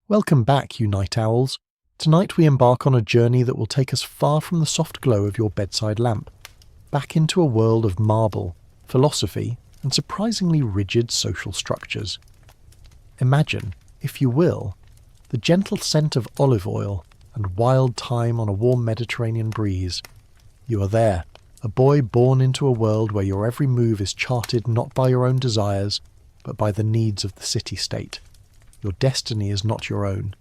Welcome back, you night owls. Tonight we embark on a journey that will take us far from the soft glow of your bedside lamp, back into a world of marble, philosophy, and surprisingly rigid social structures. Imagine, if you will, the gentle scent of olive oil and wild thyme on a warm Mediterranean breeze. You are there, a boy born into a world where your every move is charted not by your own desires, but by the needs of the city-state. Your destiny is not your own.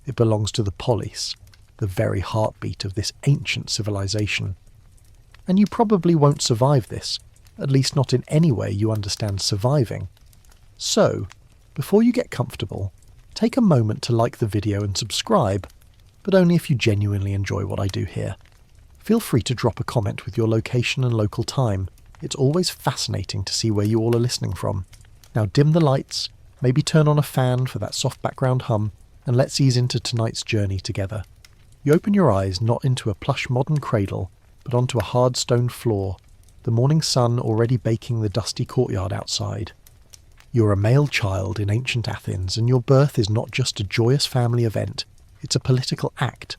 It belongs to the polis, the very heartbeat of this ancient civilization. And you probably won't survive this, at least not in any way you understand surviving. So, before you get comfortable, take a moment to like the video and subscribe, but only if you genuinely enjoy what I do here. Feel free to drop a comment with your location and local time. It's always fascinating to see where you all are listening from. Now dim the lights, maybe turn on a fan for that soft background hum, and let's ease into tonight's journey together. You open your eyes not into a plush modern cradle, but onto a hard stone floor, the morning sun already baking the dusty courtyard outside. You're a male child in ancient Athens, and your birth is not just a joyous family event, it's a political act.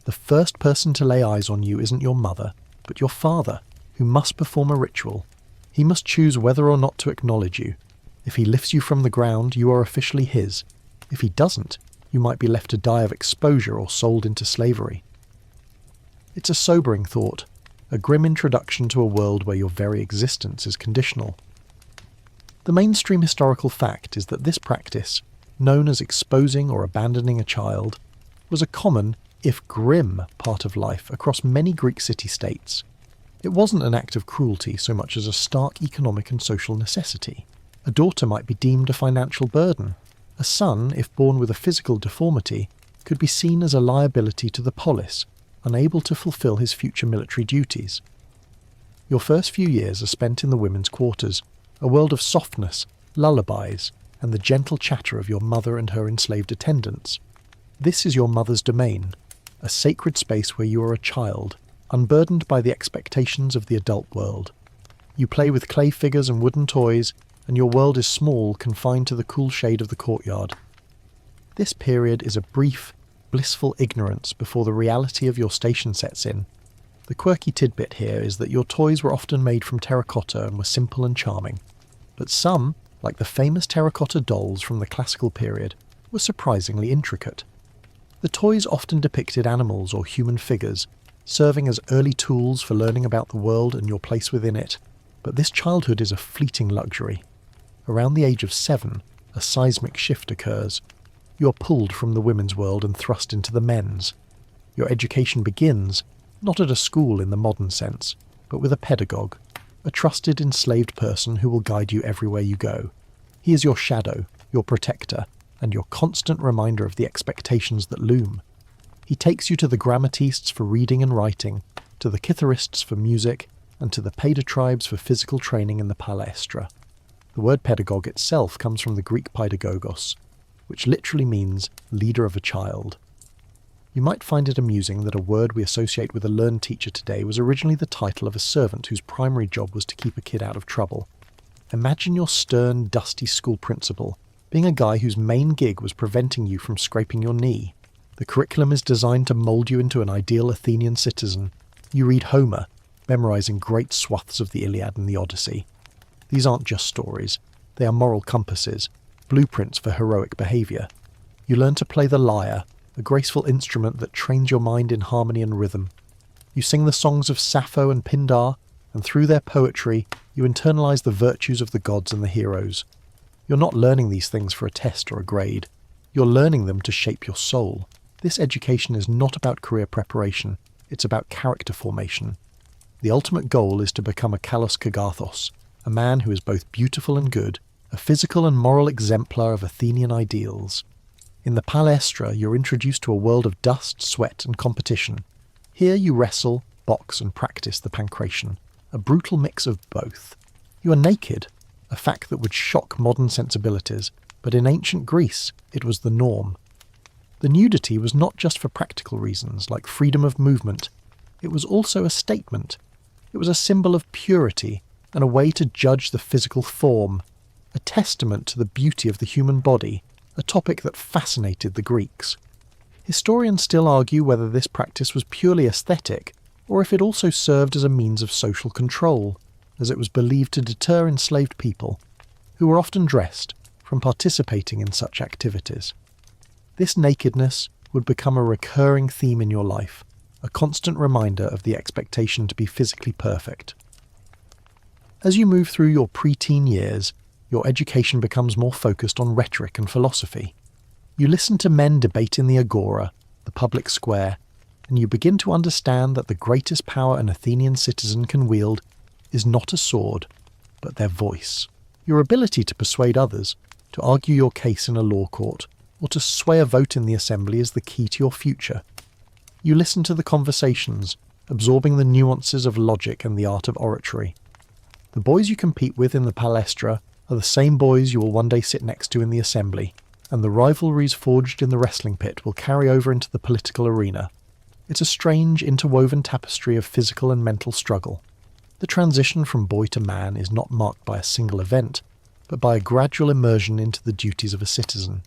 The first person to lay eyes on you isn't your mother, but your father, who must perform a ritual. He must choose whether or not to acknowledge you. If he lifts you from the ground, you are officially his. If he doesn't, you might be left to die of exposure or sold into slavery. It's a sobering thought, a grim introduction to a world where your very existence is conditional. The mainstream historical fact is that this practice, known as exposing or abandoning a child, was a common, if grim, part of life across many Greek city-states. It wasn't an act of cruelty so much as a stark economic and social necessity. A daughter might be deemed a financial burden. A son, if born with a physical deformity, could be seen as a liability to the polis, unable to fulfill his future military duties. Your first few years are spent in the women's quarters, a world of softness, lullabies, and the gentle chatter of your mother and her enslaved attendants. This is your mother's domain, a sacred space where you are a child, unburdened by the expectations of the adult world. You play with clay figures and wooden toys, and your world is small, confined to the cool shade of the courtyard. This period is a brief, blissful ignorance before the reality of your station sets in. The quirky tidbit here is that your toys were often made from terracotta and were simple and charming, but some, like the famous terracotta dolls from the classical period, were surprisingly intricate. The toys often depicted animals or human figures, serving as early tools for learning about the world and your place within it, but this childhood is a fleeting luxury. Around the age of 7, a seismic shift occurs. You are pulled from the women's world and thrust into the men's. Your education begins, not at a school in the modern sense, but with a pedagogue, a trusted enslaved person who will guide you everywhere you go. He is your shadow, your protector, and your constant reminder of the expectations that loom. He takes you to the grammatists for reading and writing, to the kitharists for music, and to the paidotribes for physical training in the palaestra. The word pedagogue itself comes from the Greek paidagogos, which literally means leader of a child. You might find it amusing that a word we associate with a learned teacher today was originally the title of a servant whose primary job was to keep a kid out of trouble. Imagine your stern, dusty school principal being a guy whose main gig was preventing you from scraping your knee. The curriculum is designed to mould you into an ideal Athenian citizen. You read Homer, memorising great swaths of the Iliad and the Odyssey. These aren't just stories, they are moral compasses, blueprints for heroic behaviour. You learn to play the lyre, a graceful instrument that trains your mind in harmony and rhythm. You sing the songs of Sappho and Pindar, and through their poetry you internalise the virtues of the gods and the heroes. You're not learning these things for a test or a grade. You're learning them to shape your soul. This education is not about career preparation, it's about character formation. The ultimate goal is to become a kalos kagathos, a man who is both beautiful and good, a physical and moral exemplar of Athenian ideals. In the palaestra, you're introduced to a world of dust, sweat, and competition. Here you wrestle, box, and practice the pankration, a brutal mix of both. You are naked, a fact that would shock modern sensibilities, but in ancient Greece, it was the norm. The nudity was not just for practical reasons, like freedom of movement. It was also a statement. It was a symbol of purity, and a way to judge the physical form, a testament to the beauty of the human body, a topic that fascinated the Greeks. Historians still argue whether this practice was purely aesthetic, or if it also served as a means of social control, as it was believed to deter enslaved people, who were often dressed, from participating in such activities. This nakedness would become a recurring theme in your life, a constant reminder of the expectation to be physically perfect. As you move through your preteen years, your education becomes more focused on rhetoric and philosophy. You listen to men debate in the agora, the public square, and you begin to understand that the greatest power an Athenian citizen can wield is not a sword, but their voice. Your ability to persuade others, to argue your case in a law court, or to sway a vote in the assembly is the key to your future. You listen to the conversations, absorbing the nuances of logic and the art of oratory. The boys you compete with in the palestra are the same boys you will one day sit next to in the assembly, and the rivalries forged in the wrestling pit will carry over into the political arena. It's a strange, interwoven tapestry of physical and mental struggle. The transition from boy to man is not marked by a single event, but by a gradual immersion into the duties of a citizen.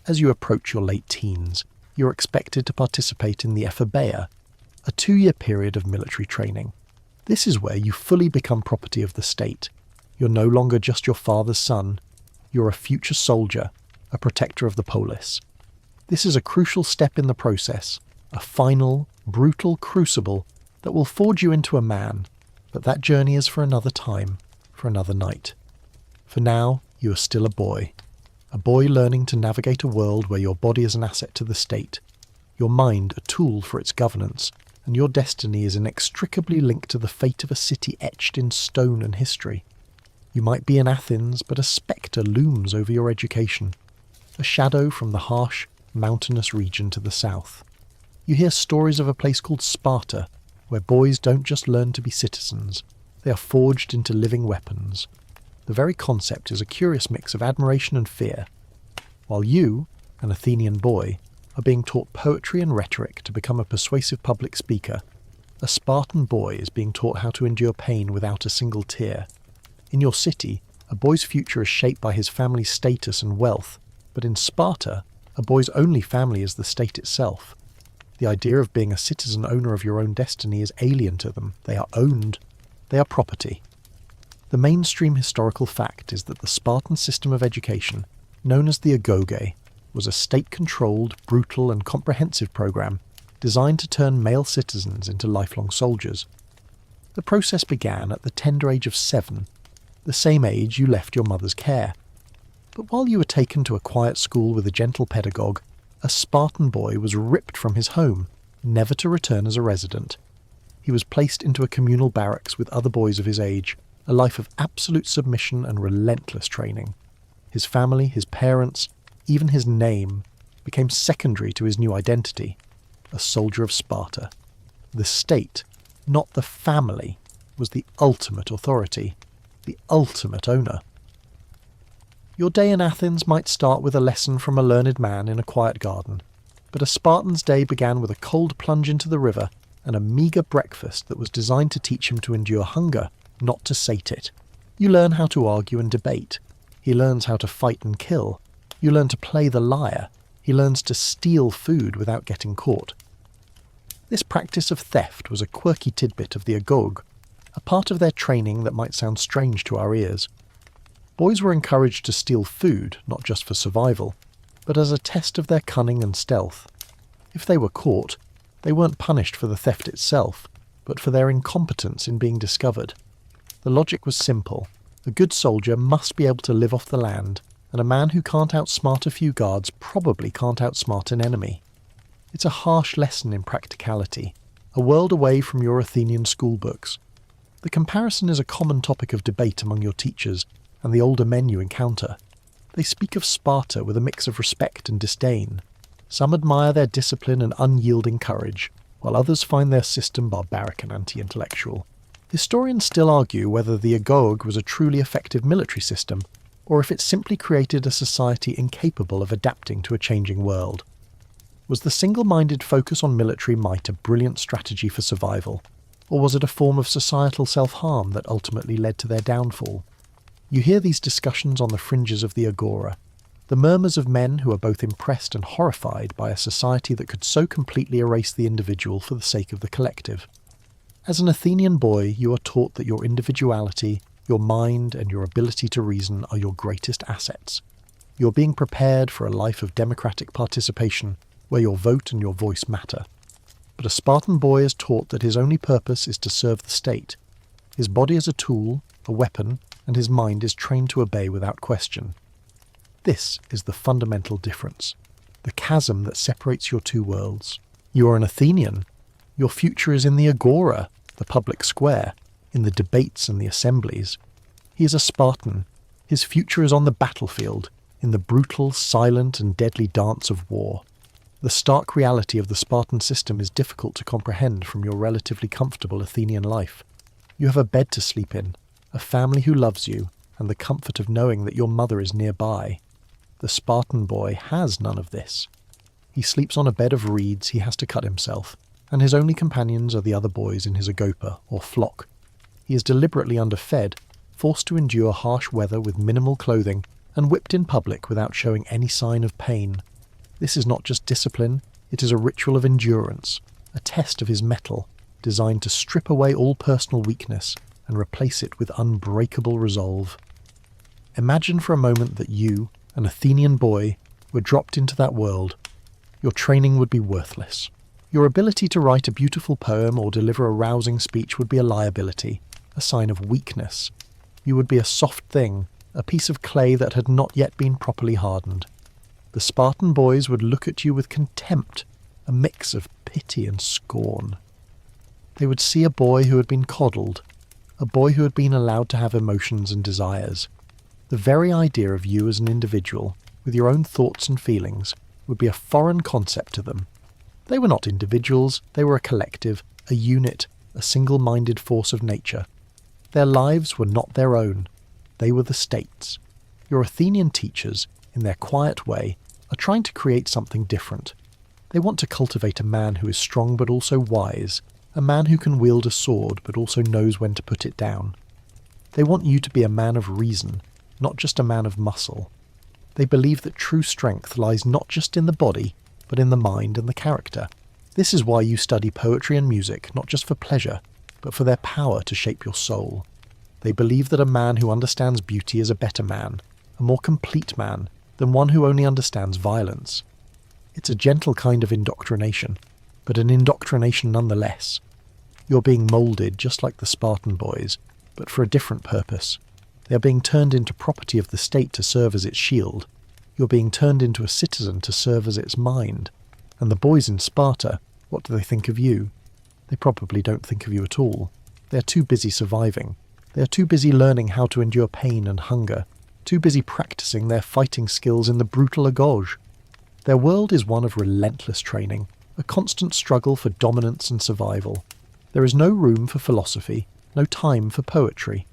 As you approach your late teens, you're expected to participate in the ephobeia, a 2-year period of military training. This is where you fully become property of the state. You're no longer just your father's son, you're a future soldier, a protector of the polis. This is a crucial step in the process, a final, brutal crucible that will forge you into a man, but that journey is for another time, for another night. For now, you are still a boy learning to navigate a world where your body is an asset to the state, your mind a tool for its governance, and your destiny is inextricably linked to the fate of a city etched in stone and history. You might be in Athens, but a spectre looms over your education, a shadow from the harsh, mountainous region to the south. You hear stories of a place called Sparta, where boys don't just learn to be citizens, they are forged into living weapons. The very concept is a curious mix of admiration and fear. While you, an Athenian boy, are being taught poetry and rhetoric to become a persuasive public speaker, a Spartan boy is being taught how to endure pain without a single tear. In your city, a boy's future is shaped by his family's status and wealth, but in Sparta, a boy's only family is the state itself. The idea of being a citizen owner of your own destiny is alien to them. They are owned. They are property. The mainstream historical fact is that the Spartan system of education, known as the agoge, was a state-controlled, brutal and comprehensive program designed to turn male citizens into lifelong soldiers. The process began at the tender age of 7, the same age you left your mother's care. But while you were taken to a quiet school with a gentle pedagogue, a Spartan boy was ripped from his home, never to return as a resident. He was placed into a communal barracks with other boys of his age, a life of absolute submission and relentless training. His family, his parents, even his name, became secondary to his new identity, a soldier of Sparta. The state, not the family, was the ultimate authority, the ultimate owner. Your day in Athens might start with a lesson from a learned man in a quiet garden, but a Spartan's day began with a cold plunge into the river and a meagre breakfast that was designed to teach him to endure hunger, not to sate it. You learn how to argue and debate. He learns how to fight and kill. You learn to play the lyre. He learns to steal food without getting caught. This practice of theft was a quirky tidbit of the agoge, a part of their training that might sound strange to our ears. Boys were encouraged to steal food, not just for survival, but as a test of their cunning and stealth. If they were caught, they weren't punished for the theft itself, but for their incompetence in being discovered. The logic was simple. A good soldier must be able to live off the land, and a man who can't outsmart a few guards probably can't outsmart an enemy. It's a harsh lesson in practicality, a world away from your Athenian schoolbooks. The comparison is a common topic of debate among your teachers and the older men you encounter. They speak of Sparta with a mix of respect and disdain. Some admire their discipline and unyielding courage, while others find their system barbaric and anti-intellectual. Historians still argue whether the agoge was a truly effective military system, or if it simply created a society incapable of adapting to a changing world. Was the single-minded focus on military might a brilliant strategy for survival, or was it a form of societal self-harm that ultimately led to their downfall? You hear these discussions on the fringes of the agora. the murmurs of men who are both impressed and horrified by a society that could so completely erase the individual for the sake of the collective. As an Athenian boy, you are taught that your individuality, your mind, and your ability to reason are your greatest assets. You're being prepared for a life of democratic participation, where your vote and your voice matter. But a Spartan boy is taught that his only purpose is to serve the state. His body is a tool, a weapon, and his mind is trained to obey without question. This is the fundamental difference, the chasm that separates your two worlds. You are an Athenian. Your future is in the agora, the public square, in the debates and the assemblies. He is a Spartan. His future is on the battlefield, in the brutal, silent, and deadly dance of war. The stark reality of the Spartan system is difficult to comprehend from your relatively comfortable Athenian life. You have a bed to sleep in, a family who loves you, and the comfort of knowing that your mother is nearby. The Spartan boy has none of this. He sleeps on a bed of reeds he has to cut himself, and his only companions are the other boys in his agopa, or flock. He is deliberately underfed, forced to endure harsh weather with minimal clothing, and whipped in public without showing any sign of pain. This is not just discipline, it is a ritual of endurance, a test of his mettle, designed to strip away all personal weakness and replace it with unbreakable resolve. Imagine for a moment that you, an Athenian boy, were dropped into that world. Your training would be worthless. Your ability to write a beautiful poem or deliver a rousing speech would be a liability, a sign of weakness. You would be a soft thing, a piece of clay that had not yet been properly hardened. The Spartan boys would look at you with contempt, a mix of pity and scorn. They would see a boy who had been coddled, a boy who had been allowed to have emotions and desires. The very idea of you as an individual, with your own thoughts and feelings, would be a foreign concept to them. They were not individuals, they were a collective, a unit, a single-minded force of nature. Their lives were not their own. They were the state's. Your Athenian teachers, in their quiet way, are trying to create something different. They want to cultivate a man who is strong but also wise, a man who can wield a sword but also knows when to put it down. They want you to be a man of reason, not just a man of muscle. They believe that true strength lies not just in the body, but in the mind and the character. This is why you study poetry and music, not just for pleasure, but for their power to shape your soul. They believe that a man who understands beauty is a better man, a more complete man, than one who only understands violence. It's a gentle kind of indoctrination, but an indoctrination nonetheless. You're being moulded just like the Spartan boys, but for a different purpose. They are being turned into property of the state to serve as its shield. You're being turned into a citizen to serve as its mind. And the boys in Sparta, what do they think of you? They probably don't think of you at all. They are too busy surviving. They are too busy learning how to endure pain and hunger, too busy practicing their fighting skills in the brutal agoj. Their world is one of relentless training, a constant struggle for dominance and survival. There is no room for philosophy, no time for poetry.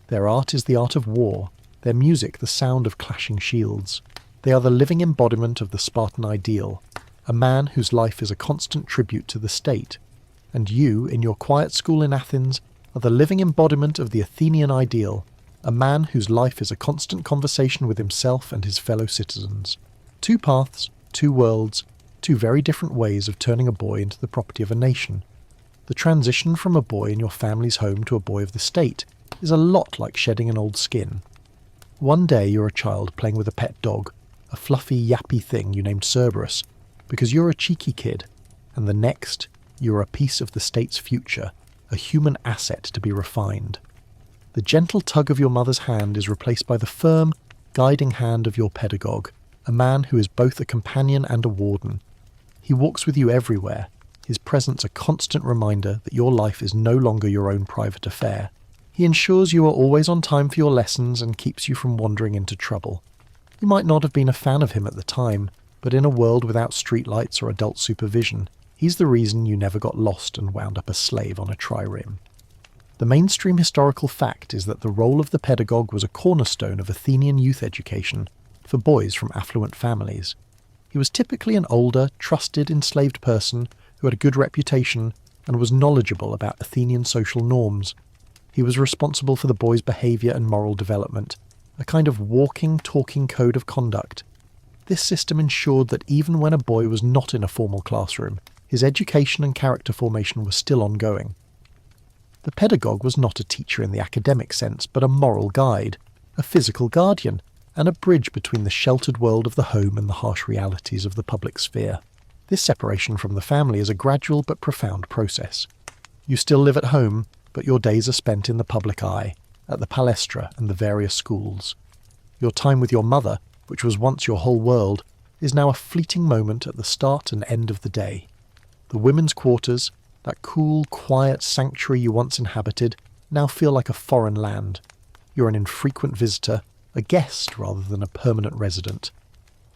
Their art is the art of war, their music the sound of clashing shields. They are the living embodiment of the Spartan ideal, a man whose life is a constant tribute to the state. And you, in your quiet school in Athens, are the living embodiment of the Athenian ideal, a man whose life is a constant conversation with himself and his fellow citizens. Two paths, two worlds, two very different ways of turning a boy into the property of a nation. The transition from a boy in your family's home to a boy of the state is a lot like shedding an old skin. One day you're a child playing with a pet dog, a fluffy, yappy thing you named Cerberus, because you're a cheeky kid, and the next, you're a piece of the state's future, a human asset to be refined. The gentle tug of your mother's hand is replaced by the firm, guiding hand of your pedagogue, a man who is both a companion and a warden. He walks with you everywhere, his presence a constant reminder that your life is no longer your own private affair. He ensures you are always on time for your lessons and keeps you from wandering into trouble. You might not have been a fan of him at the time, but in a world without streetlights or adult supervision, he's the reason you never got lost and wound up a slave on a trireme. The mainstream historical fact is that the role of the pedagogue was a cornerstone of Athenian youth education for boys from affluent families. He was typically an older, trusted, enslaved person who had a good reputation and was knowledgeable about Athenian social norms. He was responsible for the boys' behaviour and moral development, a kind of walking, talking code of conduct, This system ensured that even when a boy was not in a formal classroom, his education and character formation were still ongoing. The pedagogue was not a teacher in the academic sense, but a moral guide, a physical guardian, and a bridge between the sheltered world of the home and the harsh realities of the public sphere. This separation from the family is a gradual but profound process. You still live at home, but your days are spent in the public eye, at the palestra and the various schools. Your time with your mother, which was once your whole world, is now a fleeting moment at the start and end of the day. The women's quarters, that cool, quiet sanctuary you once inhabited, now feel like a foreign land. You're an infrequent visitor, a guest rather than a permanent resident.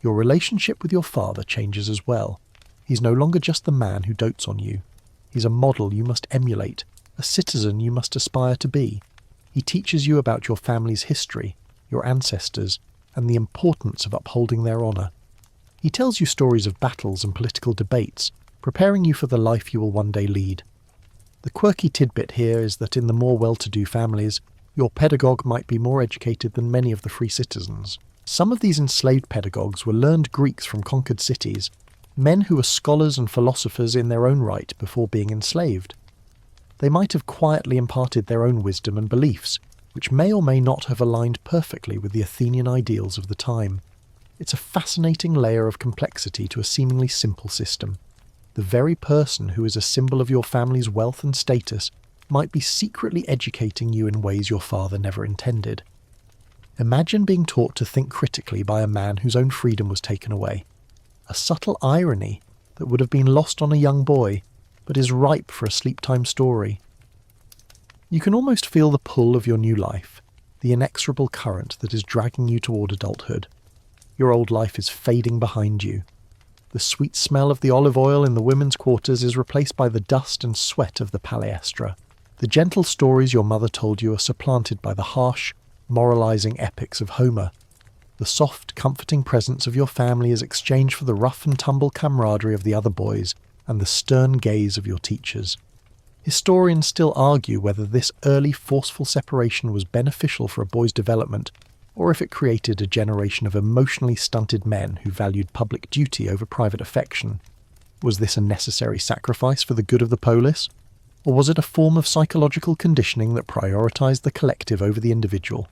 Your relationship with your father changes as well. He's no longer just the man who dotes on you. He's a model you must emulate, a citizen you must aspire to be. He teaches you about your family's history, your ancestors, and the importance of upholding their honour. He tells you stories of battles and political debates, preparing you for the life you will one day lead. The quirky tidbit here is that in the more well-to-do families, your pedagogue might be more educated than many of the free citizens. Some of these enslaved pedagogues were learned Greeks from conquered cities, men who were scholars and philosophers in their own right before being enslaved. They might have quietly imparted their own wisdom and beliefs, which may or may not have aligned perfectly with the Athenian ideals of the time. It's a fascinating layer of complexity to a seemingly simple system. The very person who is a symbol of your family's wealth and status might be secretly educating you in ways your father never intended. Imagine being taught to think critically by a man whose own freedom was taken away. A subtle irony that would have been lost on a young boy, but is ripe for a sleep-time story. You can almost feel the pull of your new life, the inexorable current that is dragging you toward adulthood. Your old life is fading behind you. The sweet smell of the olive oil in the women's quarters is replaced by the dust and sweat of the palestra. The gentle stories your mother told you are supplanted by the harsh, moralizing epics of Homer. The soft, comforting presence of your family is exchanged for the rough and tumble camaraderie of the other boys and the stern gaze of your teachers. Historians still argue whether this early, forceful separation was beneficial for a boy's development, or if it created a generation of emotionally stunted men who valued public duty over private affection. Was this a necessary sacrifice for the good of the polis? Or was it a form of psychological conditioning that prioritized the collective over the individual?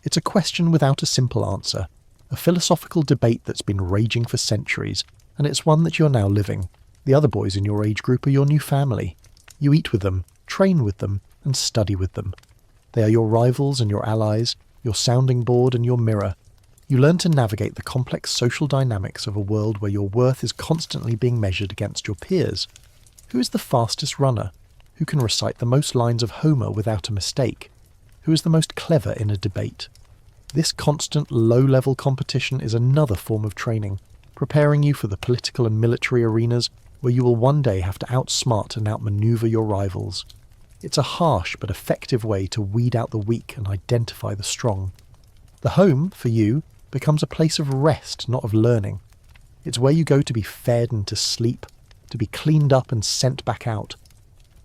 It's a question without a simple answer, a philosophical debate that's been raging for centuries, and it's one that you're now living. The other boys in your age group are your new family. You eat with them, train with them, and study with them. They are your rivals and your allies, your sounding board and your mirror. You learn to navigate the complex social dynamics of a world where your worth is constantly being measured against your peers. Who is the fastest runner? Who can recite the most lines of Homer without a mistake? Who is the most clever in a debate? This constant low-level competition is another form of training, preparing you for the political and military arenas where you will one day have to outsmart and outmaneuver your rivals. It's a harsh but effective way to weed out the weak and identify the strong. The home, for you, becomes a place of rest, not of learning. It's where you go to be fed and to sleep, to be cleaned up and sent back out.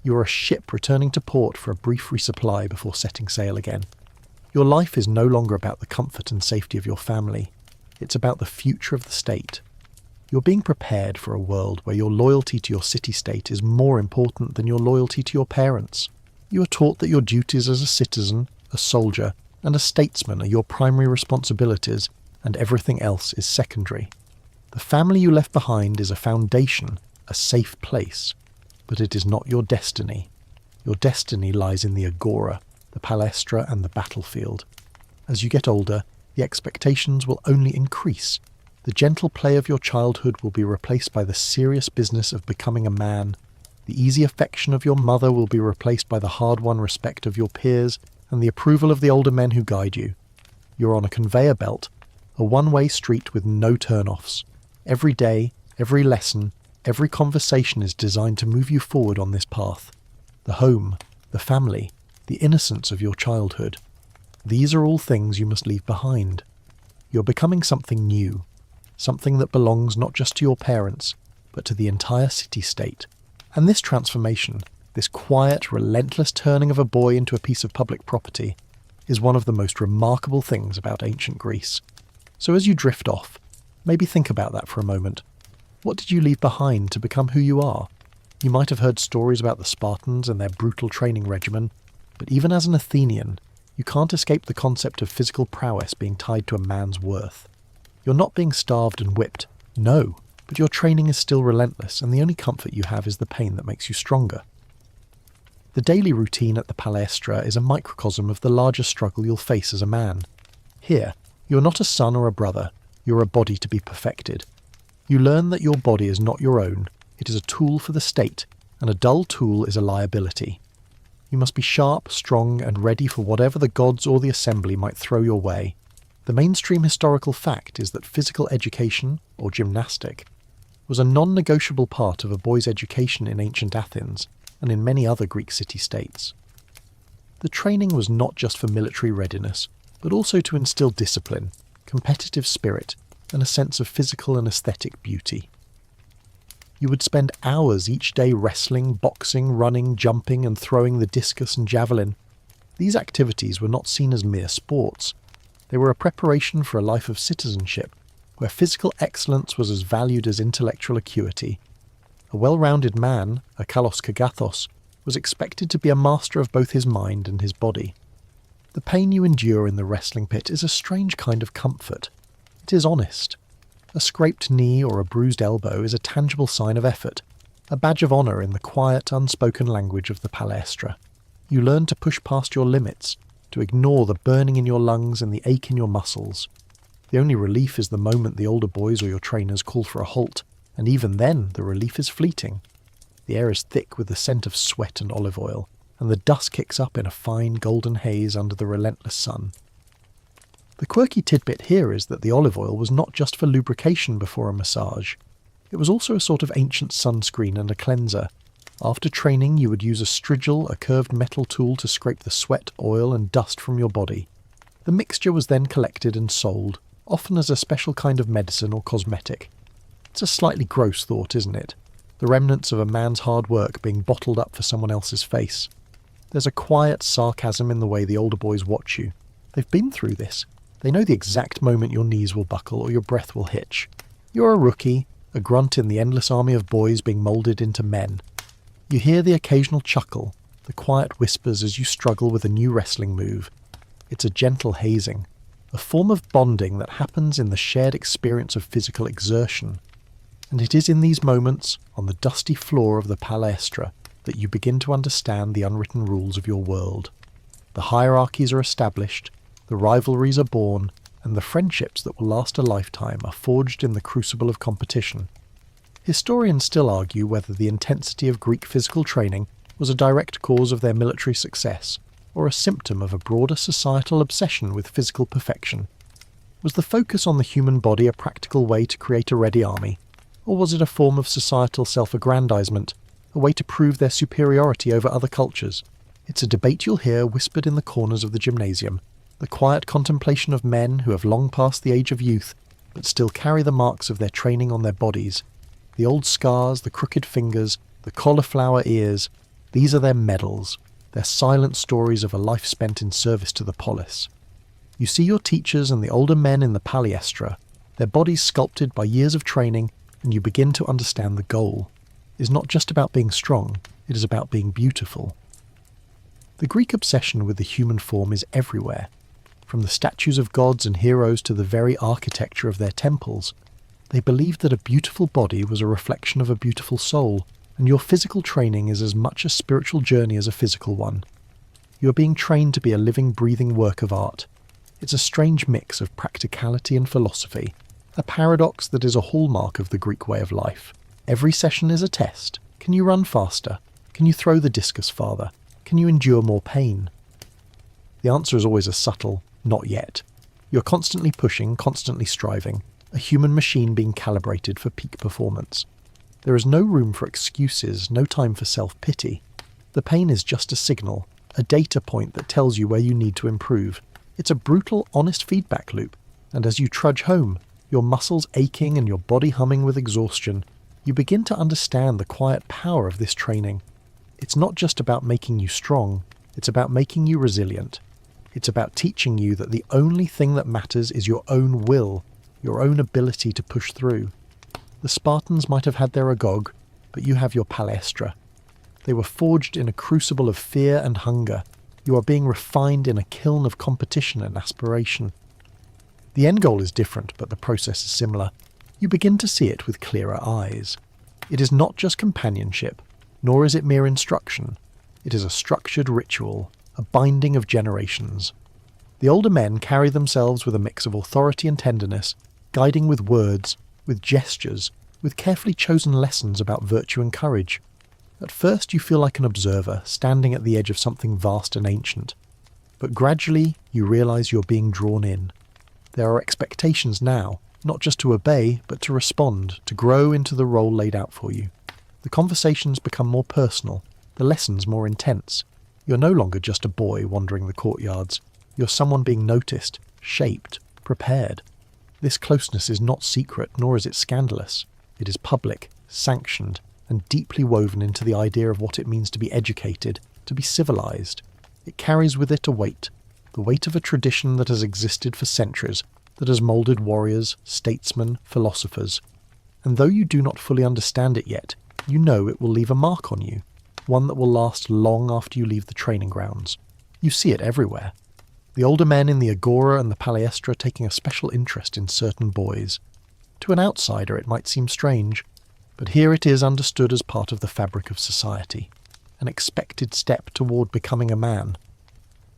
You are a ship returning to port for a brief resupply before setting sail again. Your life is no longer about the comfort and safety of your family. It's about the future of the state. You're being prepared for a world where your loyalty to your city-state is more important than your loyalty to your parents. You are taught that your duties as a citizen, a soldier, and a statesman are your primary responsibilities, and everything else is secondary. The family you left behind is a foundation, a safe place, but it is not your destiny. Your destiny lies in the agora, the palestra, and the battlefield. As you get older, the expectations will only increase. The gentle play of your childhood will be replaced by the serious business of becoming a man. The easy affection of your mother will be replaced by the hard-won respect of your peers and the approval of the older men who guide you. You're on a conveyor belt, a one-way street with no turn-offs. Every day, every lesson, every conversation is designed to move you forward on this path. The home, the family, the innocence of your childhood. These are all things you must leave behind. You're becoming something new. Something that belongs not just to your parents, but to the entire city-state. And this transformation, this quiet, relentless turning of a boy into a piece of public property, is one of the most remarkable things about ancient Greece. So as you drift off, Maybe think about that for a moment. What did you leave behind to become who you are? You might have heard stories about the Spartans and their brutal training regimen, but even as an Athenian, you can't escape the concept of physical prowess being tied to a man's worth. You're not being starved and whipped, no, but your training is still relentless, and the only comfort you have is the pain that makes you stronger. The daily routine at the Palestra is a microcosm of the larger struggle you'll face as a man. Here, you're not a son or a brother, you're a body to be perfected. You learn that your body is not your own, it is a tool for the state, and a dull tool is a liability. You must be sharp, strong, and ready for whatever the gods or the assembly might throw your way. The mainstream historical fact is that physical education, or gymnastic, was a non-negotiable part of a boy's education in ancient Athens, and in many other Greek city-states. The training was not just for military readiness, but also to instill discipline, competitive spirit, and a sense of physical and aesthetic beauty. You would spend hours each day wrestling, boxing, running, jumping, and throwing the discus and javelin. These activities were not seen as mere sports. They were a preparation for a life of citizenship, where physical excellence was as valued as intellectual acuity. A well-rounded man, a kalos kagathos, was expected to be a master of both his mind and his body. The pain you endure in the wrestling pit is a strange kind of comfort. It is honest. A scraped knee or a bruised elbow is a tangible sign of effort, a badge of honour in the quiet, unspoken language of the palestra. You learn to push past your limits, to ignore the burning in your lungs and the ache in your muscles. The only relief is the moment the older boys or your trainers call for a halt, and even then the relief is fleeting. The air is thick with the scent of sweat and olive oil, and the dust kicks up in a fine golden haze under the relentless sun. The quirky tidbit here is that the olive oil was not just for lubrication before a massage. It was also a sort of ancient sunscreen and a cleanser. After training, you would use a strigil, a curved metal tool, to scrape the sweat, oil, and dust from your body. The mixture was then collected and sold, often as a special kind of medicine or cosmetic. It's a slightly gross thought, isn't it? The remnants of a man's hard work being bottled up for someone else's face. There's a quiet sarcasm in the way the older boys watch you. They've been through this. They know the exact moment your knees will buckle or your breath will hitch. You're a rookie, a grunt in the endless army of boys being moulded into men. You hear the occasional chuckle, the quiet whispers as you struggle with a new wrestling move. It's a gentle hazing, a form of bonding that happens in the shared experience of physical exertion. And it is in these moments, on the dusty floor of the palestra, that you begin to understand the unwritten rules of your world. The hierarchies are established, the rivalries are born, and the friendships that will last a lifetime are forged in the crucible of competition. Historians still argue whether the intensity of Greek physical training was a direct cause of their military success, or a symptom of a broader societal obsession with physical perfection. Was the focus on the human body a practical way to create a ready army, or was it a form of societal self-aggrandizement, a way to prove their superiority over other cultures? It's a debate you'll hear whispered in the corners of the gymnasium, the quiet contemplation of men who have long passed the age of youth, but still carry the marks of their training on their bodies. The old scars, the crooked fingers, the cauliflower ears, these are their medals, their silent stories of a life spent in service to the polis. You see your teachers and the older men in the palestra, their bodies sculpted by years of training, and you begin to understand the goal. It is not just about being strong, it is about being beautiful. The Greek obsession with the human form is everywhere. From the statues of gods and heroes to the very architecture of their temples, they believed that a beautiful body was a reflection of a beautiful soul, and your physical training is as much a spiritual journey as a physical one. You are being trained to be a living, breathing work of art. It's a strange mix of practicality and philosophy, a paradox that is a hallmark of the Greek way of life. Every session is a test. Can you run faster? Can you throw the discus farther? Can you endure more pain? The answer is always a subtle, not yet. You're constantly pushing, constantly striving, a human machine being calibrated for peak performance. There is no room for excuses, no time for self-pity. The pain is just a signal, a data point that tells you where you need to improve. It's a brutal, honest feedback loop, and as you trudge home, your muscles aching and your body humming with exhaustion, you begin to understand the quiet power of this training. It's not just about making you strong, it's about making you resilient. It's about teaching you that the only thing that matters is your own will, your own ability to push through. The Spartans might have had their agog, but you have your palestra. They were forged in a crucible of fear and hunger. You are being refined in a kiln of competition and aspiration. The end goal is different, but the process is similar. You begin to see it with clearer eyes. It is not just companionship, nor is it mere instruction. It is a structured ritual, a binding of generations. The older men carry themselves with a mix of authority and tenderness, guiding with words, with gestures, with carefully chosen lessons about virtue and courage. At first you feel like an observer, standing at the edge of something vast and ancient. But gradually you realise you're being drawn in. There are expectations now, not just to obey, but to respond, to grow into the role laid out for you. The conversations become more personal, the lessons more intense. You're no longer just a boy wandering the courtyards. You're someone being noticed, shaped, prepared. This closeness is not secret, nor is it scandalous. It is public, sanctioned, and deeply woven into the idea of what it means to be educated, to be civilized. It carries with it a weight, the weight of a tradition that has existed for centuries, that has moulded warriors, statesmen, philosophers. And though you do not fully understand it yet, you know it will leave a mark on you, one that will last long after you leave the training grounds. You see it everywhere. The older men in the agora and the palestra taking a special interest in certain boys. To an outsider it might seem strange, but here it is understood as part of the fabric of society, an expected step toward becoming a man.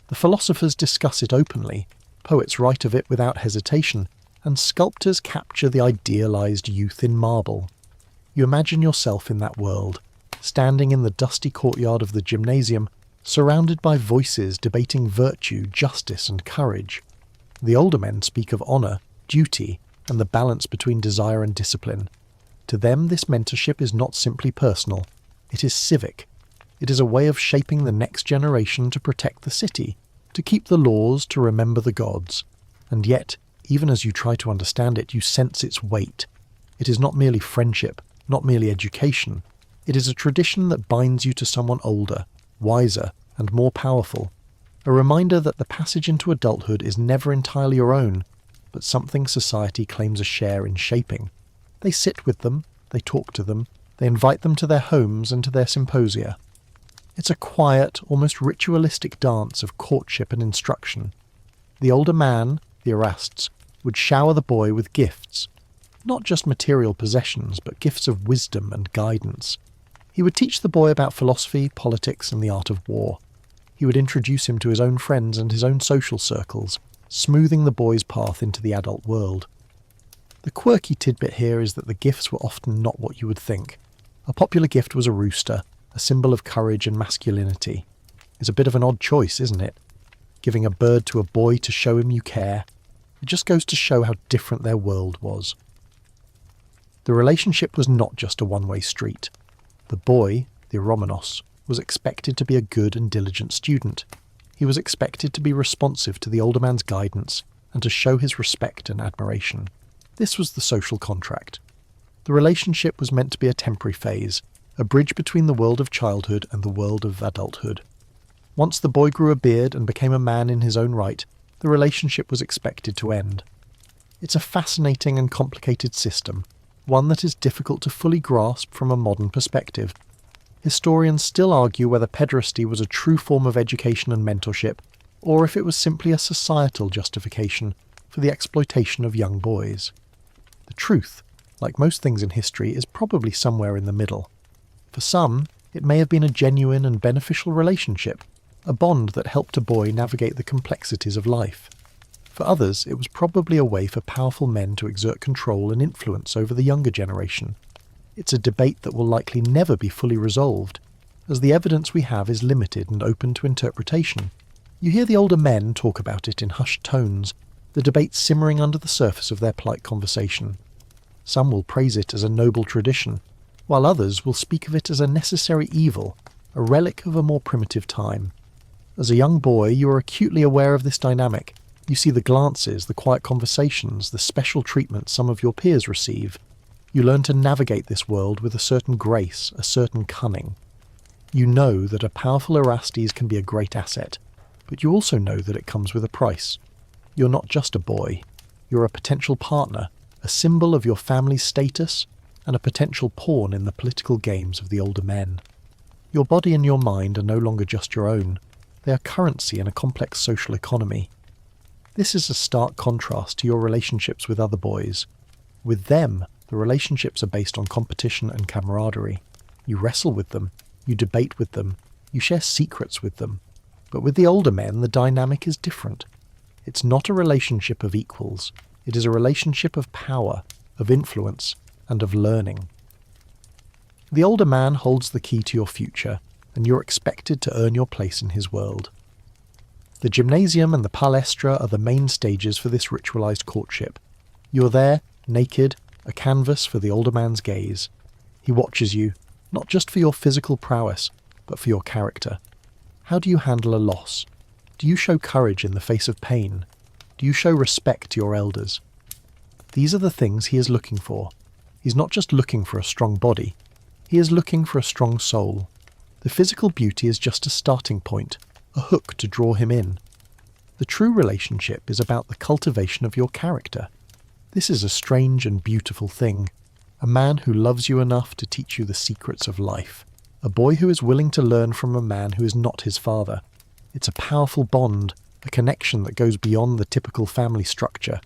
The philosophers discuss it openly, poets write of it without hesitation, and sculptors capture the idealized youth in marble. You imagine yourself in that world, standing in the dusty courtyard of the gymnasium, surrounded by voices debating virtue, justice, and courage. The older men speak of honour, duty, and the balance between desire and discipline. To them, this mentorship is not simply personal. It is civic. It is a way of shaping the next generation to protect the city, to keep the laws, to remember the gods. And yet, even as you try to understand it, you sense its weight. It is not merely friendship, not merely education. It is a tradition that binds you to someone older, wiser, and more powerful. A reminder that the passage into adulthood is never entirely your own, but something society claims a share in shaping. They sit with them, they talk to them, they invite them to their homes and to their symposia. It's a quiet, almost ritualistic dance of courtship and instruction. The older man, the Erastes, would shower the boy with gifts, not just material possessions, but gifts of wisdom and guidance. He would teach the boy about philosophy, politics, and the art of war. He would introduce him to his own friends and his own social circles, smoothing the boy's path into the adult world. The quirky tidbit here is that the gifts were often not what you would think. A popular gift was a rooster, a symbol of courage and masculinity. It's a bit of an odd choice, isn't it? Giving a bird to a boy to show him you care. It just goes to show how different their world was. The relationship was not just a one-way street. The boy, the Eromenos, was expected to be a good and diligent student. He was expected to be responsive to the older man's guidance and to show his respect and admiration. This was the social contract. The relationship was meant to be a temporary phase, a bridge between the world of childhood and the world of adulthood. Once the boy grew a beard and became a man in his own right, the relationship was expected to end. It's a fascinating and complicated system, one that is difficult to fully grasp from a modern perspective. Historians still argue whether pederasty was a true form of education and mentorship, or if it was simply a societal justification for the exploitation of young boys. The truth, like most things in history, is probably somewhere in the middle. For some, it may have been a genuine and beneficial relationship, a bond that helped a boy navigate the complexities of life. For others, it was probably a way for powerful men to exert control and influence over the younger generation. It's a debate that will likely never be fully resolved, as the evidence we have is limited and open to interpretation. You hear the older men talk about it in hushed tones, the debate simmering under the surface of their polite conversation. Some will praise it as a noble tradition, while others will speak of it as a necessary evil, a relic of a more primitive time. As a young boy, you are acutely aware of this dynamic. You see the glances, the quiet conversations, the special treatment some of your peers receive. You learn to navigate this world with a certain grace, a certain cunning. You know that a powerful Erastes can be a great asset, but you also know that it comes with a price. You're not just a boy. You're a potential partner, a symbol of your family's status, and a potential pawn in the political games of the older men. Your body and your mind are no longer just your own. They are currency in a complex social economy. This is a stark contrast to your relationships with other boys. With them, the relationships are based on competition and camaraderie. You wrestle with them, you debate with them, you share secrets with them. But with the older men, the dynamic is different. It's not a relationship of equals. It is a relationship of power, of influence, and of learning. The older man holds the key to your future, and you're expected to earn your place in his world. The gymnasium and the palestra are the main stages for this ritualized courtship. You're there, naked, a canvas for the older man's gaze. He watches you, not just for your physical prowess, but for your character. How do you handle a loss? Do you show courage in the face of pain? Do you show respect to your elders? These are the things he is looking for. He's not just looking for a strong body. He is looking for a strong soul. The physical beauty is just a starting point, a hook to draw him in. The true relationship is about the cultivation of your character. This is a strange and beautiful thing. A man who loves you enough to teach you the secrets of life. A boy who is willing to learn from a man who is not his father. It's a powerful bond, a connection that goes beyond the typical family structure.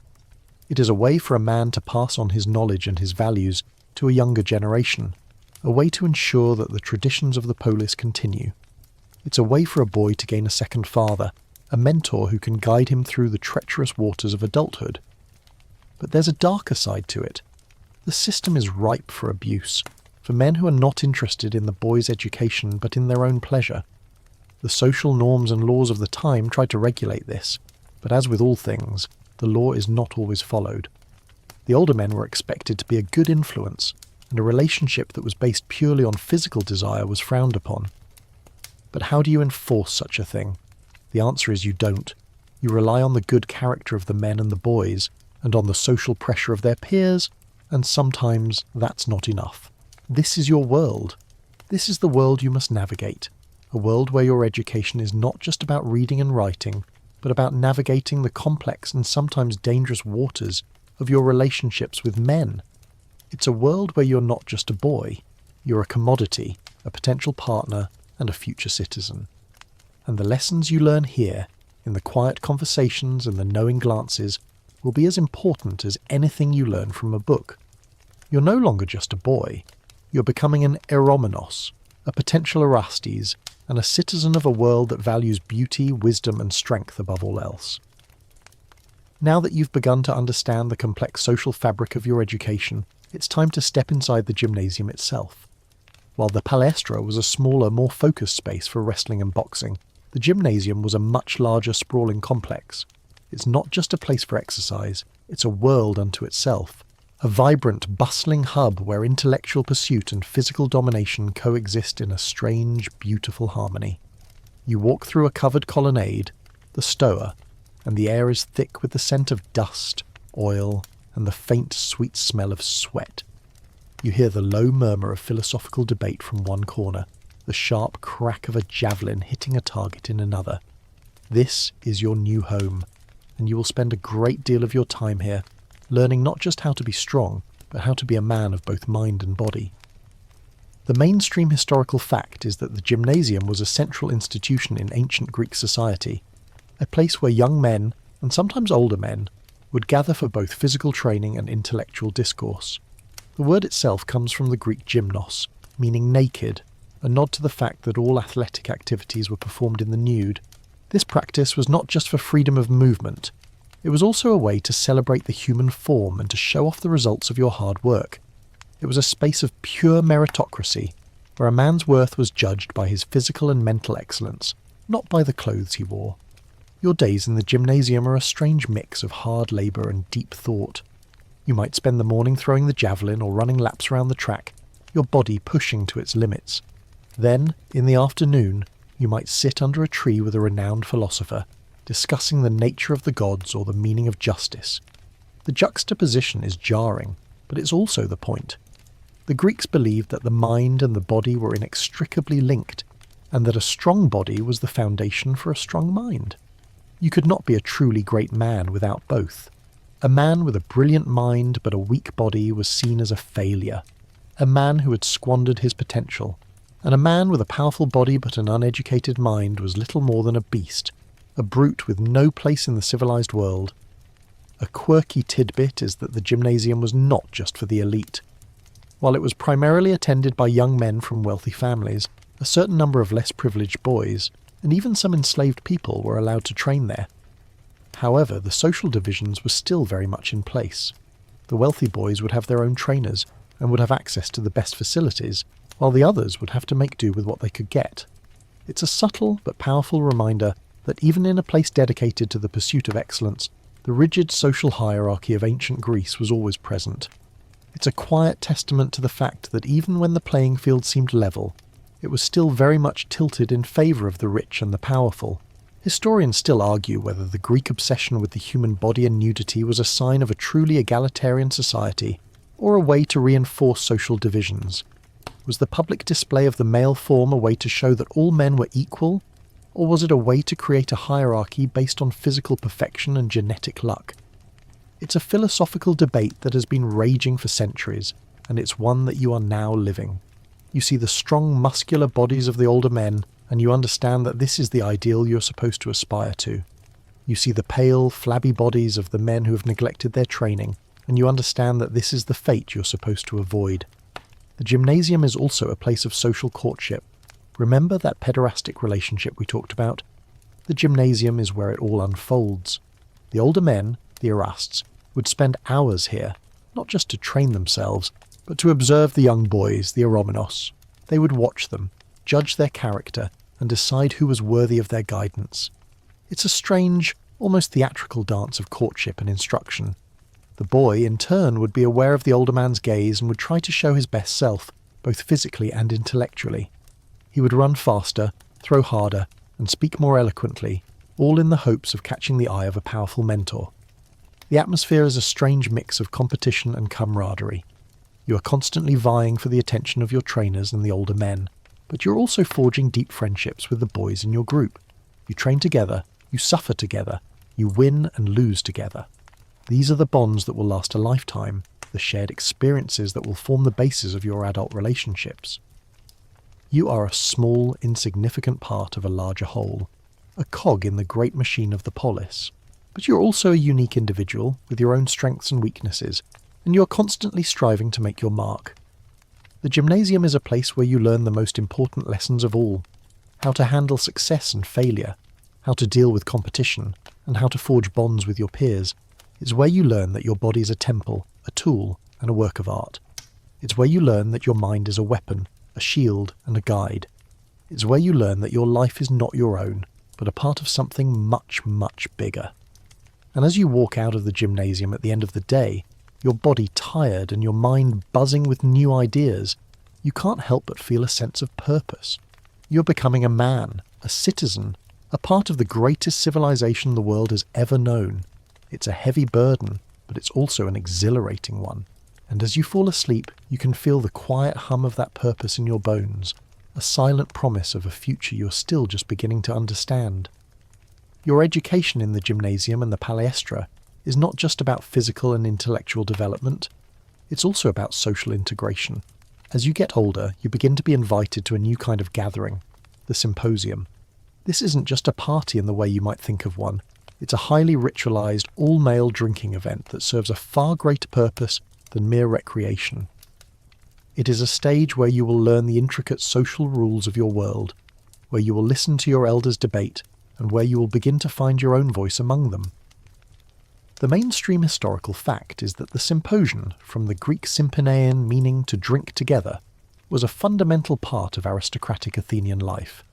It is a way for a man to pass on his knowledge and his values to a younger generation. A way to ensure that the traditions of the polis continue. It's a way for a boy to gain a second father, a mentor who can guide him through the treacherous waters of adulthood. But there's a darker side to it. The system is ripe for abuse, for men who are not interested in the boy's education but in their own pleasure. The social norms and laws of the time try to regulate this, but as with all things, the law is not always followed. The older men were expected to be a good influence, and a relationship that was based purely on physical desire was frowned upon. But how do you enforce such a thing? The answer is you don't. You rely on the good character of the men and the boys, and on the social pressure of their peers, and sometimes that's not enough. This is your world. This is the world you must navigate. A world where your education is not just about reading and writing, but about navigating the complex and sometimes dangerous waters of your relationships with men. It's a world where you're not just a boy, you're a commodity, a potential partner, and a future citizen. And the lessons you learn here, in the quiet conversations and the knowing glances, will be as important as anything you learn from a book. You're no longer just a boy, you're becoming an Eromenos, a potential Erastes, and a citizen of a world that values beauty, wisdom, and strength above all else. Now that you've begun to understand the complex social fabric of your education, it's time to step inside the gymnasium itself. While the palestra was a smaller, more focused space for wrestling and boxing, the gymnasium was a much larger, sprawling complex. It's not just a place for exercise, it's a world unto itself. A vibrant, bustling hub where intellectual pursuit and physical domination coexist in a strange, beautiful harmony. You walk through a covered colonnade, the stoa, and the air is thick with the scent of dust, oil, and the faint, sweet smell of sweat. You hear the low murmur of philosophical debate from one corner, the sharp crack of a javelin hitting a target in another. This is your new home, and you will spend a great deal of your time here, learning not just how to be strong, but how to be a man of both mind and body. The mainstream historical fact is that the gymnasium was a central institution in ancient Greek society, a place where young men, and sometimes older men, would gather for both physical training and intellectual discourse. The word itself comes from the Greek gymnos, meaning naked, a nod to the fact that all athletic activities were performed in the nude. This practice was not just for freedom of movement, it was also a way to celebrate the human form and to show off the results of your hard work. It was a space of pure meritocracy, where a man's worth was judged by his physical and mental excellence, not by the clothes he wore. Your days in the gymnasium are a strange mix of hard labour and deep thought. You might spend the morning throwing the javelin or running laps around the track, your body pushing to its limits. Then, in the afternoon, you might sit under a tree with a renowned philosopher, discussing the nature of the gods or the meaning of justice. The juxtaposition is jarring, but it's also the point. The Greeks believed that the mind and the body were inextricably linked, and that a strong body was the foundation for a strong mind. You could not be a truly great man without both. A man with a brilliant mind but a weak body was seen as a failure, a man who had squandered his potential, and a man with a powerful body but an uneducated mind was little more than a beast, a brute with no place in the civilized world. A quirky tidbit is that the gymnasium was not just for the elite. While it was primarily attended by young men from wealthy families, a certain number of less privileged boys, and even some enslaved people, were allowed to train there. However, the social divisions were still very much in place. The wealthy boys would have their own trainers and would have access to the best facilities, while the others would have to make do with what they could get. It's a subtle but powerful reminder that even in a place dedicated to the pursuit of excellence, the rigid social hierarchy of ancient Greece was always present. It's a quiet testament to the fact that even when the playing field seemed level, it was still very much tilted in favour of the rich and the powerful. Historians still argue whether the Greek obsession with the human body and nudity was a sign of a truly egalitarian society, or a way to reinforce social divisions. Was the public display of the male form a way to show that all men were equal, or was it a way to create a hierarchy based on physical perfection and genetic luck? It's a philosophical debate that has been raging for centuries, and it's one that you are now living. You see the strong, muscular bodies of the older men, and you understand that this is the ideal you're supposed to aspire to. You see the pale, flabby bodies of the men who have neglected their training, and you understand that this is the fate you're supposed to avoid. The gymnasium is also a place of social courtship. Remember that pederastic relationship we talked about? The gymnasium is where it all unfolds. The older men, the erasts, would spend hours here, not just to train themselves, but to observe the young boys, the eromenos. They would watch them, judge their character, and decide who was worthy of their guidance. It's a strange, almost theatrical dance of courtship and instruction. The boy, in turn, would be aware of the older man's gaze and would try to show his best self, both physically and intellectually. He would run faster, throw harder, and speak more eloquently, all in the hopes of catching the eye of a powerful mentor. The atmosphere is a strange mix of competition and camaraderie. You are constantly vying for the attention of your trainers and the older men, but you're also forging deep friendships with the boys in your group. You train together, you suffer together, you win and lose together. These are the bonds that will last a lifetime, the shared experiences that will form the basis of your adult relationships. You are a small, insignificant part of a larger whole, a cog in the great machine of the polis. But you're also a unique individual with your own strengths and weaknesses, and you're constantly striving to make your mark. The gymnasium is a place where you learn the most important lessons of all: how to handle success and failure, how to deal with competition, and how to forge bonds with your peers. It's where you learn that your body is a temple, a tool, and a work of art. It's where you learn that your mind is a weapon, a shield, and a guide. It's where you learn that your life is not your own, but a part of something much, much bigger. And as you walk out of the gymnasium at the end of the day, your body tired and your mind buzzing with new ideas, you can't help but feel a sense of purpose. You're becoming a man, a citizen, a part of the greatest civilization the world has ever known. It's a heavy burden, but it's also an exhilarating one. And as you fall asleep, you can feel the quiet hum of that purpose in your bones, a silent promise of a future you're still just beginning to understand. Your education in the gymnasium and the palestra is not just about physical and intellectual development, it's also about social integration. As you get older, you begin to be invited to a new kind of gathering, the symposium. This isn't just a party in the way you might think of one. It's a highly ritualized, all-male drinking event that serves a far greater purpose than mere recreation. It is a stage where you will learn the intricate social rules of your world, where you will listen to your elders debate, and where you will begin to find your own voice among them. The mainstream historical fact is that the symposium, from the Greek symphonein meaning to drink together, was a fundamental part of aristocratic Athenian life.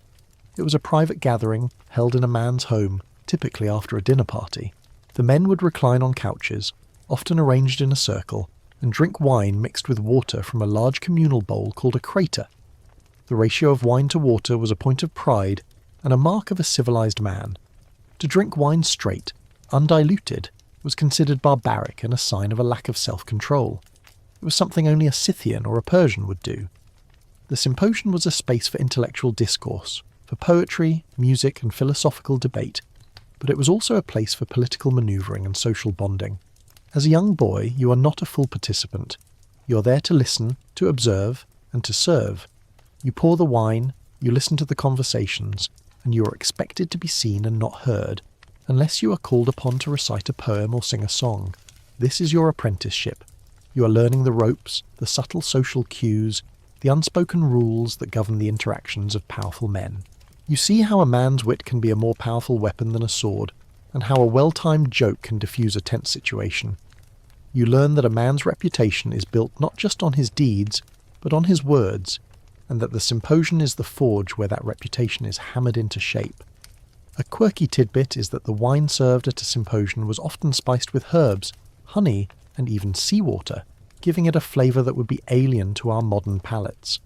It was a private gathering held in a man's home, typically after a dinner party. The men would recline on couches, often arranged in a circle, and drink wine mixed with water from a large communal bowl called a crater. The ratio of wine to water was a point of pride and a mark of a civilized man. To drink wine straight, undiluted, was considered barbaric and a sign of a lack of self-control. It was something only a Scythian or a Persian would do. The symposium was a space for intellectual discourse, for poetry, music and philosophical debate, but it was also a place for political manoeuvring and social bonding. As a young boy, you are not a full participant. You are there to listen, to observe, and to serve. You pour the wine, you listen to the conversations, and you are expected to be seen and not heard, unless you are called upon to recite a poem or sing a song. This is your apprenticeship. You are learning the ropes, the subtle social cues, the unspoken rules that govern the interactions of powerful men. You see how a man's wit can be a more powerful weapon than a sword, and how a well-timed joke can diffuse a tense situation. You learn that a man's reputation is built not just on his deeds, but on his words, and that the symposium is the forge where that reputation is hammered into shape. A quirky tidbit is that the wine served at a symposium was often spiced with herbs, honey, and even seawater, giving it a flavour that would be alien to our modern palates.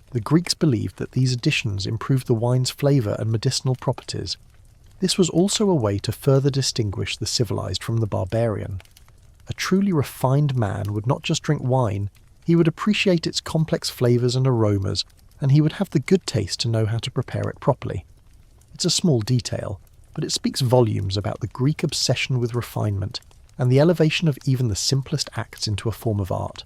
The Greeks believed that these additions improved the wine's flavour and medicinal properties. This was also a way to further distinguish the civilised from the barbarian. A truly refined man would not just drink wine, he would appreciate its complex flavours and aromas, and he would have the good taste to know how to prepare it properly. It's a small detail, but it speaks volumes about the Greek obsession with refinement and the elevation of even the simplest acts into a form of art.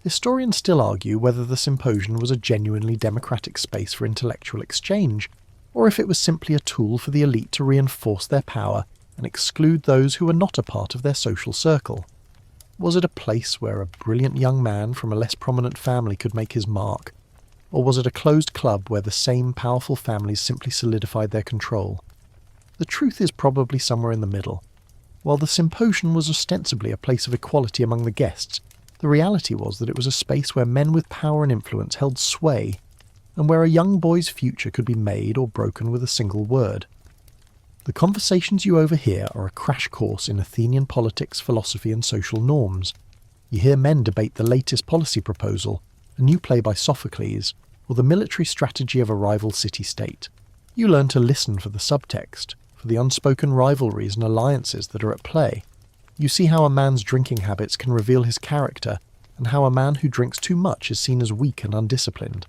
Historians still argue whether the symposium was a genuinely democratic space for intellectual exchange, or if it was simply a tool for the elite to reinforce their power and exclude those who were not a part of their social circle. Was it a place where a brilliant young man from a less prominent family could make his mark, or was it a closed club where the same powerful families simply solidified their control? The truth is probably somewhere in the middle. While the symposium was ostensibly a place of equality among the guests, the reality was that it was a space where men with power and influence held sway, and where a young boy's future could be made or broken with a single word. The conversations you overhear are a crash course in Athenian politics, philosophy, and social norms. You hear men debate the latest policy proposal, a new play by Sophocles, or the military strategy of a rival city-state. You learn to listen for the subtext, for the unspoken rivalries and alliances that are at play. You see how a man's drinking habits can reveal his character, and how a man who drinks too much is seen as weak and undisciplined.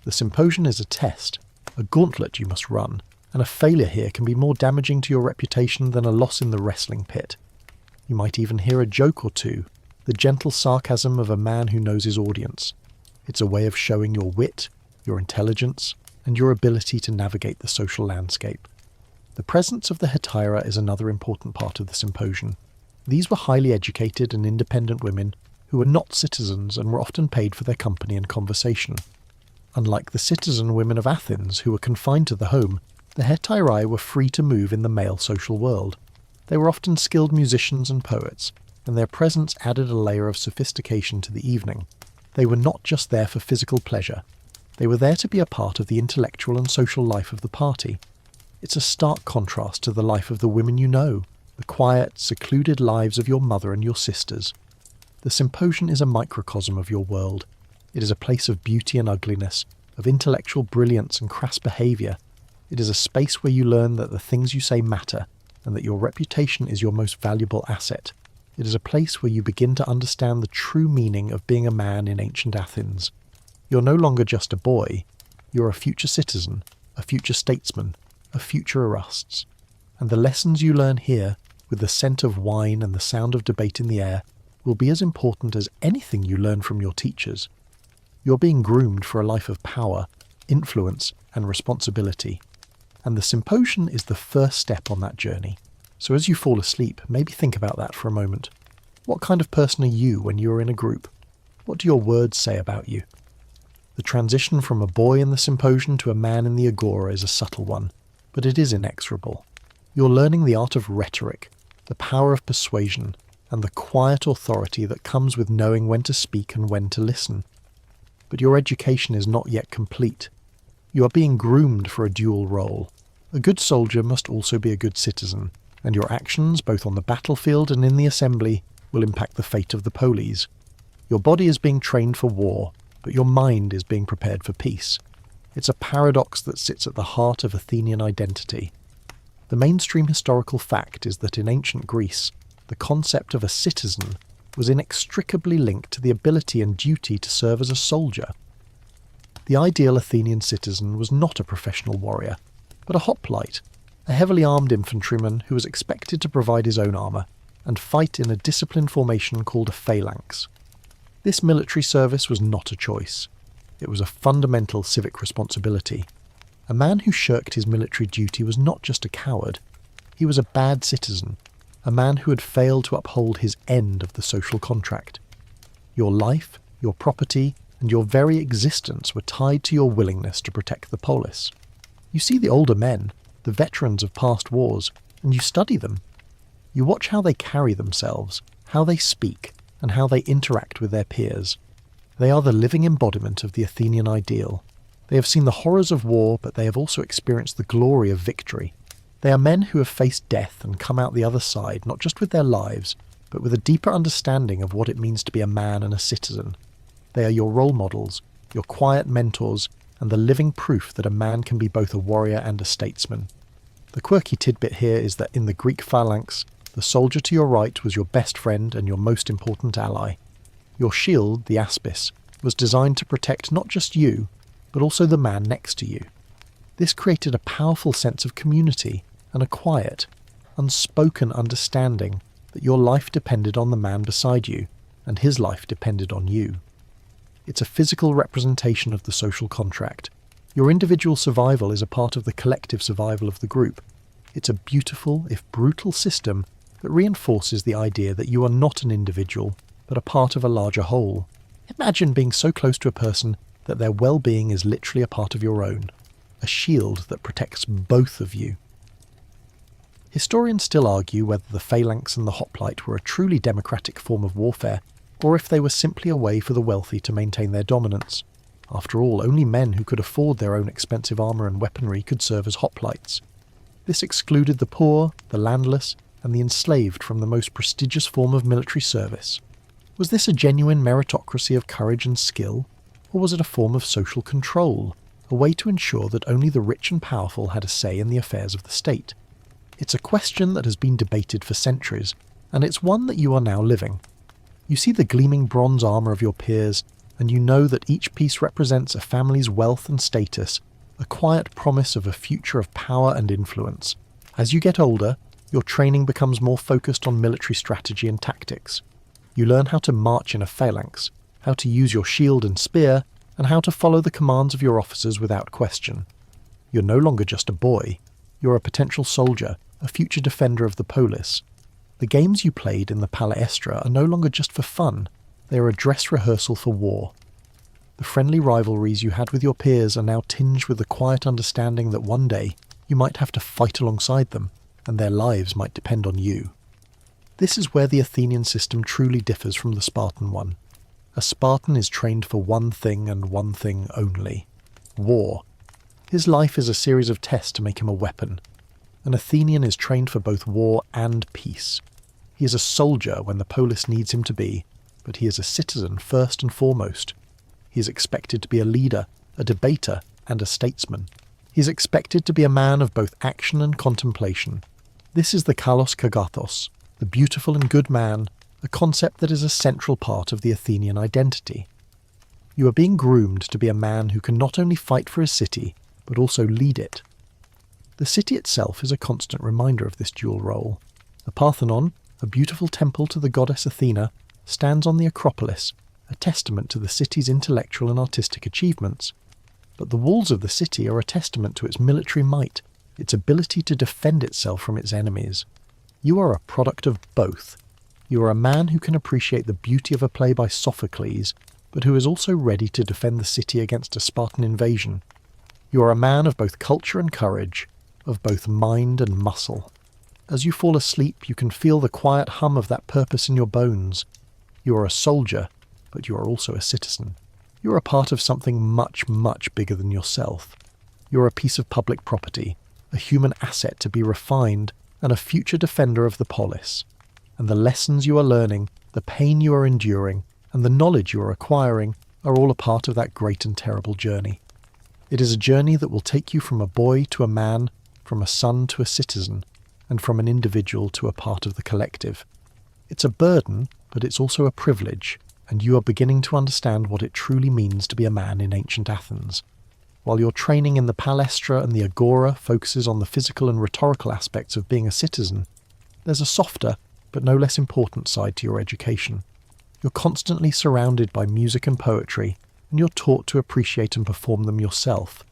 The symposium is a test, a gauntlet you must run, and a failure here can be more damaging to your reputation than a loss in the wrestling pit. You might even hear a joke or two, the gentle sarcasm of a man who knows his audience. It's a way of showing your wit, your intelligence, and your ability to navigate the social landscape. The presence of the hetaira is another important part of the symposium. These were highly educated and independent women who were not citizens and were often paid for their company and conversation. Unlike the citizen women of Athens who were confined to the home, the hetairae were free to move in the male social world. They were often skilled musicians and poets, and their presence added a layer of sophistication to the evening. They were not just there for physical pleasure. They were there to be a part of the intellectual and social life of the party. It's a stark contrast to the life of the women you know, the quiet, secluded lives of your mother and your sisters. The symposium is a microcosm of your world. It is a place of beauty and ugliness, of intellectual brilliance and crass behaviour. It is a space where you learn that the things you say matter, and that your reputation is your most valuable asset. It is a place where you begin to understand the true meaning of being a man in ancient Athens. You're no longer just a boy. You're a future citizen, a future statesman, a future Erastes. And the lessons you learn here, with the scent of wine and the sound of debate in the air, will be as important as anything you learn from your teachers. You're being groomed for a life of power, influence, and responsibility. And the symposium is the first step on that journey. So as you fall asleep, maybe think about that for a moment. What kind of person are you when you are in a group? What do your words say about you? The transition from a boy in the symposium to a man in the agora is a subtle one, but it is inexorable. You're learning the art of rhetoric, the power of persuasion, and the quiet authority that comes with knowing when to speak and when to listen. But your education is not yet complete. You are being groomed for a dual role. A good soldier must also be a good citizen, and your actions, both on the battlefield and in the assembly, will impact the fate of the polis. Your body is being trained for war, but your mind is being prepared for peace. It's a paradox that sits at the heart of Athenian identity. The mainstream historical fact is that in ancient Greece, the concept of a citizen was inextricably linked to the ability and duty to serve as a soldier. The ideal Athenian citizen was not a professional warrior, but a hoplite, a heavily armed infantryman who was expected to provide his own armour. and fight in a disciplined formation called a phalanx. This military service was not a choice. It was a fundamental civic responsibility. A man who shirked his military duty was not just a coward. He was a bad citizen, a man who had failed to uphold his end of the social contract. Your life, your property, and your very existence were tied to your willingness to protect the polis. You see the older men, the veterans of past wars, and you study them. You watch how they carry themselves, how they speak, and how they interact with their peers. They are the living embodiment of the Athenian ideal. They have seen the horrors of war, but they have also experienced the glory of victory. They are men who have faced death and come out the other side, not just with their lives, but with a deeper understanding of what it means to be a man and a citizen. They are your role models, your quiet mentors, and the living proof that a man can be both a warrior and a statesman. The quirky tidbit here is that in the Greek phalanx, the soldier to your right was your best friend and your most important ally. Your shield, the aspis, was designed to protect not just you, but also the man next to you. This created a powerful sense of community and a quiet, unspoken understanding that your life depended on the man beside you, and his life depended on you. It's a physical representation of the social contract. Your individual survival is a part of the collective survival of the group. It's a beautiful, if brutal, system that reinforces the idea that you are not an individual, but a part of a larger whole. Imagine being so close to a person that their well-being is literally a part of your own, a shield that protects both of you. Historians still argue whether the phalanx and the hoplite were a truly democratic form of warfare, or if they were simply a way for the wealthy to maintain their dominance. After all, only men who could afford their own expensive armour and weaponry could serve as hoplites. This excluded the poor, the landless, and the enslaved from the most prestigious form of military service. Was this a genuine meritocracy of courage and skill, or was it a form of social control, a way to ensure that only the rich and powerful had a say in the affairs of the state? It's a question that has been debated for centuries, and it's one that you are now living. You see the gleaming bronze armour of your peers, and you know that each piece represents a family's wealth and status, a quiet promise of a future of power and influence. As you get older, your training becomes more focused on military strategy and tactics. You learn how to march in a phalanx, how to use your shield and spear, and how to follow the commands of your officers without question. You're no longer just a boy. You're a potential soldier, a future defender of the polis. The games you played in the palaestra are no longer just for fun. They are a dress rehearsal for war. The friendly rivalries you had with your peers are now tinged with the quiet understanding that one day you might have to fight alongside them, and their lives might depend on you. This is where the Athenian system truly differs from the Spartan one. A Spartan is trained for one thing and one thing only: war. His life is a series of tests to make him a weapon. An Athenian is trained for both war and peace. He is a soldier when the polis needs him to be, but he is a citizen first and foremost. He is expected to be a leader, a debater, and a statesman. He is expected to be a man of both action and contemplation. This is the kalos kagathos, the beautiful and good man, a concept that is a central part of the Athenian identity. You are being groomed to be a man who can not only fight for his city, but also lead it. The city itself is a constant reminder of this dual role. The Parthenon, a beautiful temple to the goddess Athena, stands on the Acropolis, a testament to the city's intellectual and artistic achievements. But the walls of the city are a testament to its military might, its ability to defend itself from its enemies. You are a product of both. You are a man who can appreciate the beauty of a play by Sophocles, but who is also ready to defend the city against a Spartan invasion. You are a man of both culture and courage, of both mind and muscle. As you fall asleep, you can feel the quiet hum of that purpose in your bones. You are a soldier, but you are also a citizen. You are a part of something much, much bigger than yourself. You are a piece of public property, a human asset to be refined, and a future defender of the polis. And the lessons you are learning, the pain you are enduring, and the knowledge you are acquiring are all a part of that great and terrible journey. It is a journey that will take you from a boy to a man, from a son to a citizen, and from an individual to a part of the collective. It's a burden, but it's also a privilege, and you are beginning to understand what it truly means to be a man in ancient Athens. While your training in the palaestra and the agora focuses on the physical and rhetorical aspects of being a citizen, there's a softer, but no less important side to your education. You're constantly surrounded by music and poetry, and you're taught to appreciate and perform them yourself.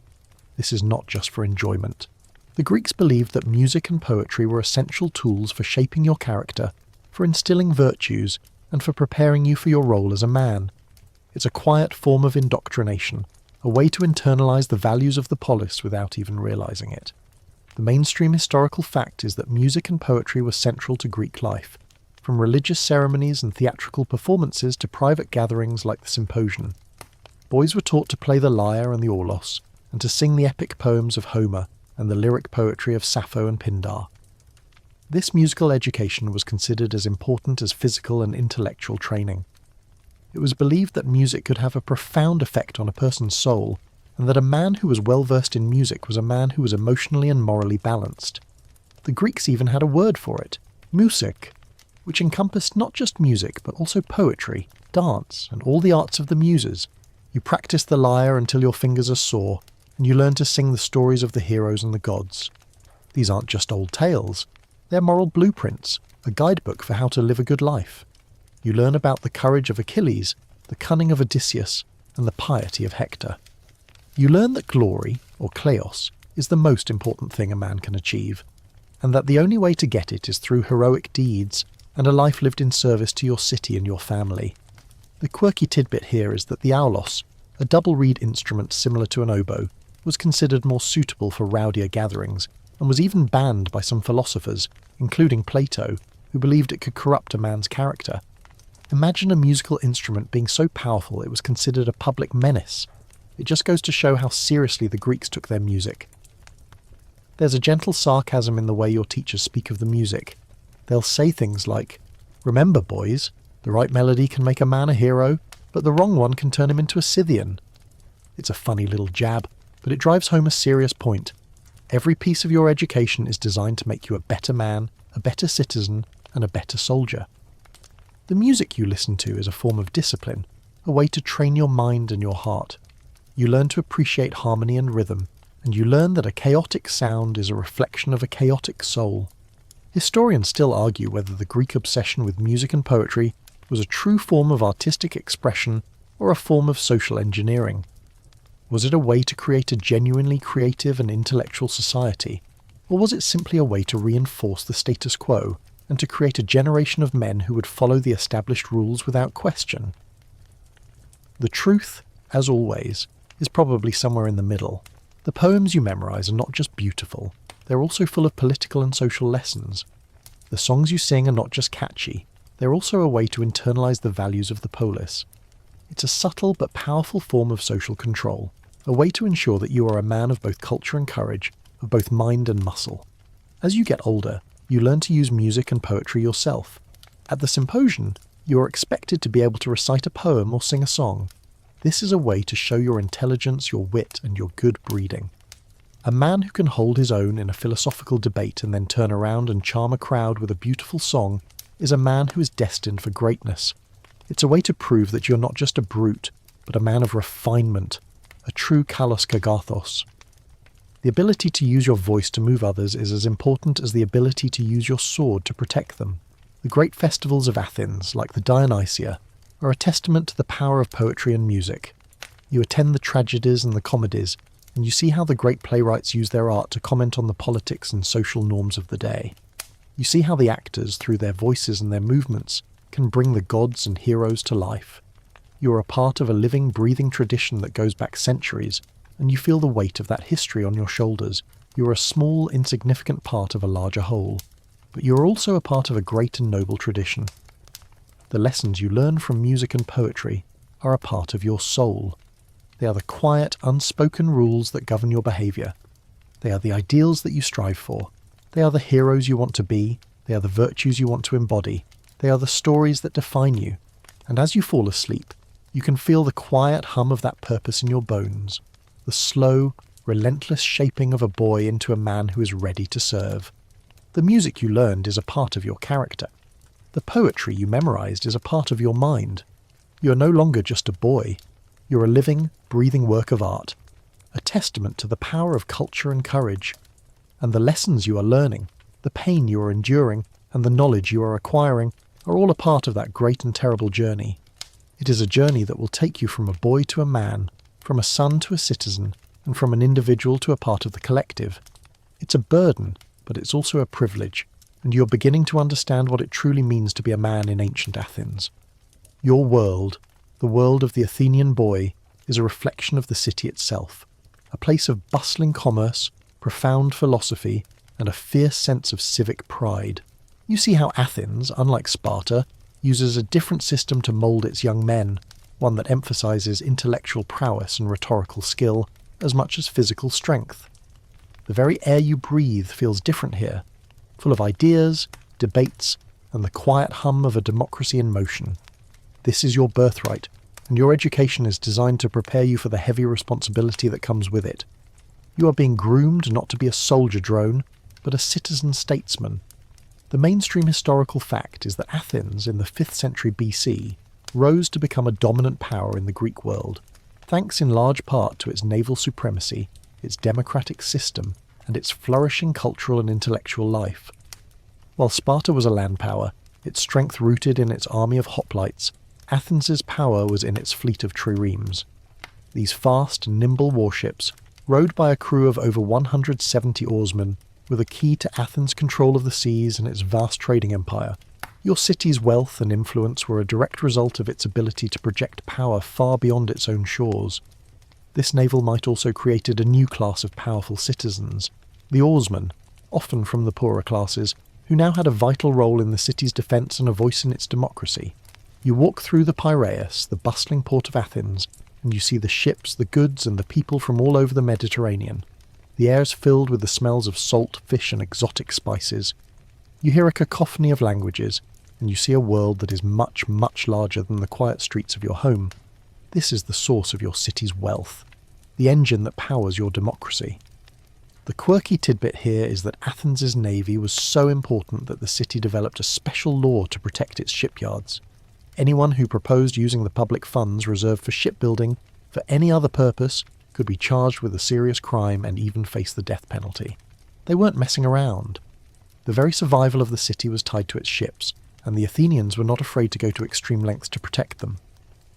This is not just for enjoyment. The Greeks believed that music and poetry were essential tools for shaping your character, for instilling virtues, and for preparing you for your role as a man. It's a quiet form of indoctrination, a way to internalize the values of the polis without even realizing it. The mainstream historical fact is that music and poetry were central to Greek life, from religious ceremonies and theatrical performances to private gatherings like the symposium. Boys were taught to play the lyre and the aulos, and to sing the epic poems of Homer and the lyric poetry of Sappho and Pindar. This musical education was considered as important as physical and intellectual training. It was believed that music could have a profound effect on a person's soul, and that a man who was well versed in music was a man who was emotionally and morally balanced. The Greeks even had a word for it, musik, which encompassed not just music but also poetry, dance, and all the arts of the muses. You practice the lyre until your fingers are sore, and you learn to sing the stories of the heroes and the gods. These aren't just old tales, they're moral blueprints, a guidebook for how to live a good life. You learn about the courage of Achilles, the cunning of Odysseus, and the piety of Hector. You learn that glory, or kleos, is the most important thing a man can achieve, and that the only way to get it is through heroic deeds and a life lived in service to your city and your family. The quirky tidbit here is that the aulos, a double reed instrument similar to an oboe, was considered more suitable for rowdier gatherings, and was even banned by some philosophers, including Plato, who believed it could corrupt a man's character. Imagine a musical instrument being so powerful it was considered a public menace. It just goes to show how seriously the Greeks took their music. There's a gentle sarcasm in the way your teachers speak of the music. They'll say things like, "Remember, boys, the right melody can make a man a hero, but the wrong one can turn him into a Scythian." It's a funny little jab, but it drives home a serious point. Every piece of your education is designed to make you a better man, a better citizen, and a better soldier. The music you listen to is a form of discipline, a way to train your mind and your heart. You learn to appreciate harmony and rhythm, and you learn that a chaotic sound is a reflection of a chaotic soul. Historians still argue whether the Greek obsession with music and poetry was a true form of artistic expression or a form of social engineering. Was it a way to create a genuinely creative and intellectual society, or was it simply a way to reinforce the status quo and to create a generation of men who would follow the established rules without question? The truth, as always, is probably somewhere in the middle. The poems you memorize are not just beautiful, they're also full of political and social lessons. The songs you sing are not just catchy, they're also a way to internalize the values of the polis. It's a subtle but powerful form of social control, a way to ensure that you are a man of both culture and courage, of both mind and muscle. As you get older, you learn to use music and poetry yourself. At the symposium, you are expected to be able to recite a poem or sing a song. This is a way to show your intelligence, your wit, and your good breeding. A man who can hold his own in a philosophical debate and then turn around and charm a crowd with a beautiful song is a man who is destined for greatness. It's a way to prove that you're not just a brute, but a man of refinement, a true kalos kagathos. The ability to use your voice to move others is as important as the ability to use your sword to protect them. The great festivals of Athens, like the Dionysia, are a testament to the power of poetry and music. You attend the tragedies and the comedies, and you see how the great playwrights use their art to comment on the politics and social norms of the day. You see how the actors, through their voices and their movements, can bring the gods and heroes to life. You are a part of a living, breathing tradition that goes back centuries, and you feel the weight of that history on your shoulders. You are a small, insignificant part of a larger whole, but you are also a part of a great and noble tradition. The lessons you learn from music and poetry are a part of your soul. They are the quiet, unspoken rules that govern your behaviour. They are the ideals that you strive for. They are the heroes you want to be. They are the virtues you want to embody. They are the stories that define you. And as you fall asleep, you can feel the quiet hum of that purpose in your bones, the slow, relentless shaping of a boy into a man who is ready to serve. The music you learned is a part of your character. The poetry you memorized is a part of your mind. You are no longer just a boy. You're a living, breathing work of art, a testament to the power of culture and courage. And the lessons you are learning, the pain you are enduring, and the knowledge you are acquiring are all a part of that great and terrible journey. It is a journey that will take you from a boy to a man, from a son to a citizen, and from an individual to a part of the collective. It's a burden, but it's also a privilege, and you're beginning to understand what it truly means to be a man in ancient Athens. Your world, the world of the Athenian boy, is a reflection of the city itself, a place of bustling commerce, profound philosophy, and a fierce sense of civic pride. You see how Athens, unlike Sparta, uses a different system to mould its young men, one that emphasises intellectual prowess and rhetorical skill as much as physical strength. The very air you breathe feels different here, full of ideas, debates, and the quiet hum of a democracy in motion. This is your birthright, and your education is designed to prepare you for the heavy responsibility that comes with it. You are being groomed not to be a soldier drone, but a citizen statesman. The mainstream historical fact is that Athens in the 5th century BC rose to become a dominant power in the Greek world, thanks in large part to its naval supremacy, its democratic system, and its flourishing cultural and intellectual life. While Sparta was a land power, its strength rooted in its army of hoplites, Athens's power was in its fleet of triremes. These fast, nimble warships, rowed by a crew of over 170 oarsmen, were the key to Athens' control of the seas and its vast trading empire. Your city's wealth and influence were a direct result of its ability to project power far beyond its own shores. This naval might also created a new class of powerful citizens, the oarsmen, often from the poorer classes, who now had a vital role in the city's defence and a voice in its democracy. You walk through the Piraeus, the bustling port of Athens, and you see the ships, the goods, and the people from all over the Mediterranean. The air is filled with the smells of salt, fish, and exotic spices. You hear a cacophony of languages, and you see a world that is much, much larger than the quiet streets of your home. This is the source of your city's wealth, the engine that powers your democracy. The quirky tidbit here is that Athens' navy was so important that the city developed a special law to protect its shipyards. Anyone who proposed using the public funds reserved for shipbuilding for any other purpose could be charged with a serious crime and even face the death penalty. They weren't messing around. The very survival of the city was tied to its ships, and the Athenians were not afraid to go to extreme lengths to protect them.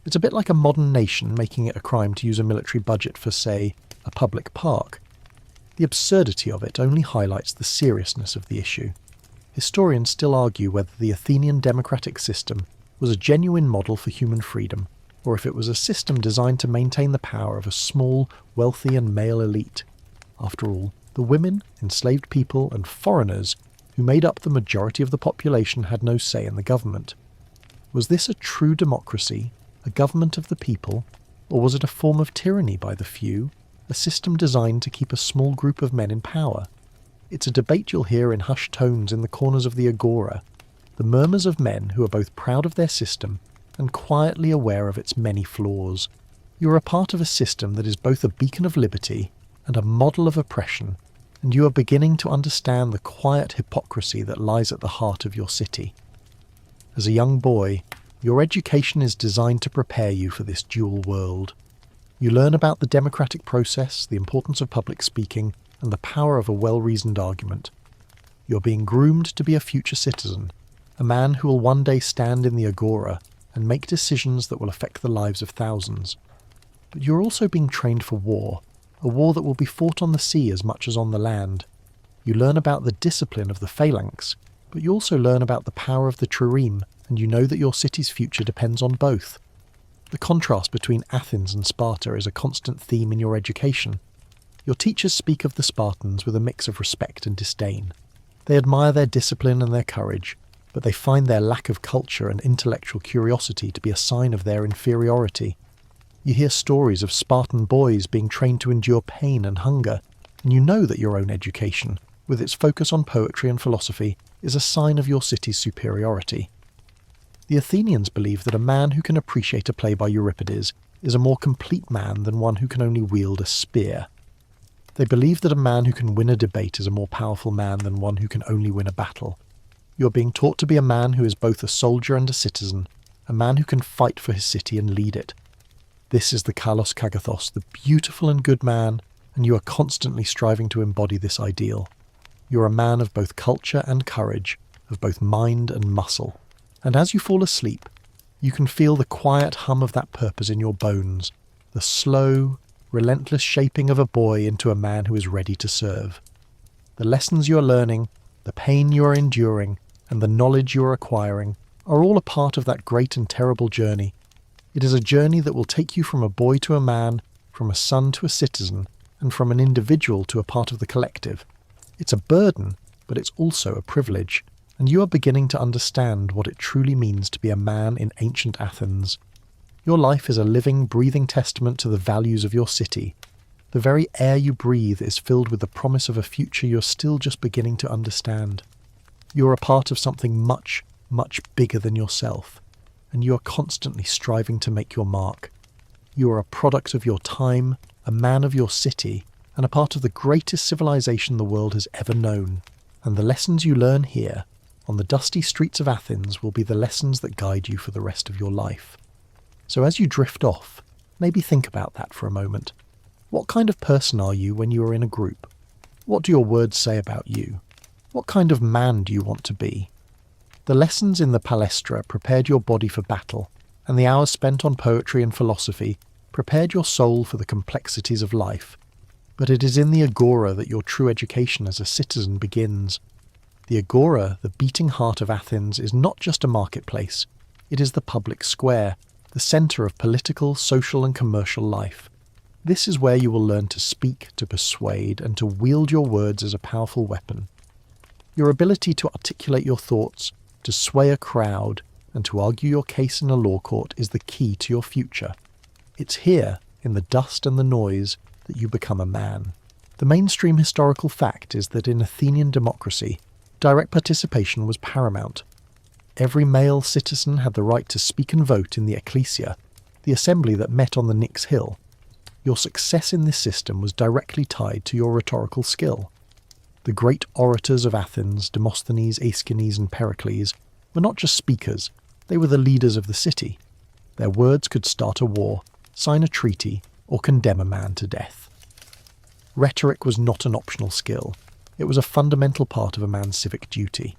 It's a bit like a modern nation making it a crime to use a military budget for, say, a public park. The absurdity of it only highlights the seriousness of the issue. Historians still argue whether the Athenian democratic system was a genuine model for human freedom, or if it was a system designed to maintain the power of a small, wealthy and male elite. After all, the women, enslaved people and foreigners who made up the majority of the population had no say in the government. Was this a true democracy, a government of the people, or was it a form of tyranny by the few, a system designed to keep a small group of men in power? It's a debate you'll hear in hushed tones in the corners of the agora, the murmurs of men who are both proud of their system and quietly aware of its many flaws. You are a part of a system that is both a beacon of liberty and a model of oppression, and you are beginning to understand the quiet hypocrisy that lies at the heart of your city. As a young boy, your education is designed to prepare you for this dual world. You learn about the democratic process, the importance of public speaking, and the power of a well-reasoned argument. You're being groomed to be a future citizen, a man who will one day stand in the agora and make decisions that will affect the lives of thousands. But you're also being trained for war, a war that will be fought on the sea as much as on the land. You learn about the discipline of the phalanx, but you also learn about the power of the trireme, and you know that your city's future depends on both. The contrast between Athens and Sparta is a constant theme in your education. Your teachers speak of the Spartans with a mix of respect and disdain. They admire their discipline and their courage, but they find their lack of culture and intellectual curiosity to be a sign of their inferiority. You hear stories of Spartan boys being trained to endure pain and hunger, and you know that your own education, with its focus on poetry and philosophy, is a sign of your city's superiority. The Athenians believe that a man who can appreciate a play by Euripides is a more complete man than one who can only wield a spear. They believe that a man who can win a debate is a more powerful man than one who can only win a battle. You are being taught to be a man who is both a soldier and a citizen, a man who can fight for his city and lead it. This is the Kalos Kagathos, the beautiful and good man, and you are constantly striving to embody this ideal. You are a man of both culture and courage, of both mind and muscle. And as you fall asleep, you can feel the quiet hum of that purpose in your bones, the slow, relentless shaping of a boy into a man who is ready to serve. The lessons you are learning, the pain you are enduring, and the knowledge you are acquiring are all a part of that great and terrible journey. It is a journey that will take you from a boy to a man, from a son to a citizen, and from an individual to a part of the collective. It's a burden, but it's also a privilege, and you are beginning to understand what it truly means to be a man in ancient Athens. Your life is a living, breathing testament to the values of your city. The very air you breathe is filled with the promise of a future you're still just beginning to understand. You're a part of something much, much bigger than yourself, and you are constantly striving to make your mark. You are a product of your time, a man of your city, and a part of the greatest civilization the world has ever known. And the lessons you learn here, on the dusty streets of Athens, will be the lessons that guide you for the rest of your life. So as you drift off, maybe think about that for a moment. What kind of person are you when you are in a group? What do your words say about you? What kind of man do you want to be? The lessons in the palestra prepared your body for battle, and the hours spent on poetry and philosophy prepared your soul for the complexities of life. But it is in the agora that your true education as a citizen begins. The agora, the beating heart of Athens, is not just a marketplace. It is the public square, the centre of political, social and commercial life. This is where you will learn to speak, to persuade, and to wield your words as a powerful weapon. Your ability to articulate your thoughts, to sway a crowd, and to argue your case in a law court is the key to your future. It's here, in the dust and the noise, that you become a man. The mainstream historical fact is that in Athenian democracy, direct participation was paramount. Every male citizen had the right to speak and vote in the ecclesia, the assembly that met on the Nix Hill. Your success in this system was directly tied to your rhetorical skill. The great orators of Athens, Demosthenes, Aeschines and Pericles, were not just speakers, they were the leaders of the city. Their words could start a war, sign a treaty, or condemn a man to death. Rhetoric was not an optional skill. It was a fundamental part of a man's civic duty.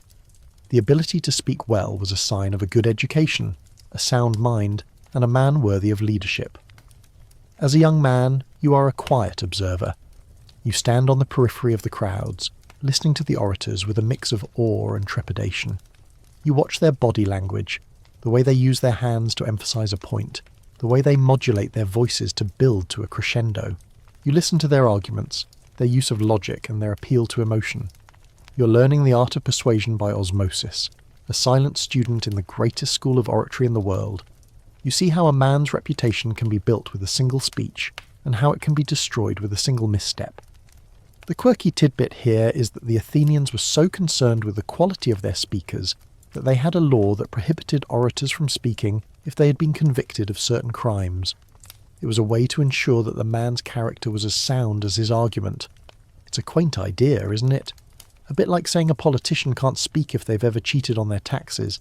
The ability to speak well was a sign of a good education, a sound mind, and a man worthy of leadership. As a young man, you are a quiet observer. You stand on the periphery of the crowds, listening to the orators with a mix of awe and trepidation. You watch their body language, the way they use their hands to emphasize a point, the way they modulate their voices to build to a crescendo. You listen to their arguments, their use of logic and their appeal to emotion. You're learning the art of persuasion by osmosis, a silent student in the greatest school of oratory in the world. You see how a man's reputation can be built with a single speech, and how it can be destroyed with a single misstep. The quirky tidbit here is that the Athenians were so concerned with the quality of their speakers that they had a law that prohibited orators from speaking if they had been convicted of certain crimes. It was a way to ensure that the man's character was as sound as his argument. It's a quaint idea, isn't it? A bit like saying a politician can't speak if they've ever cheated on their taxes.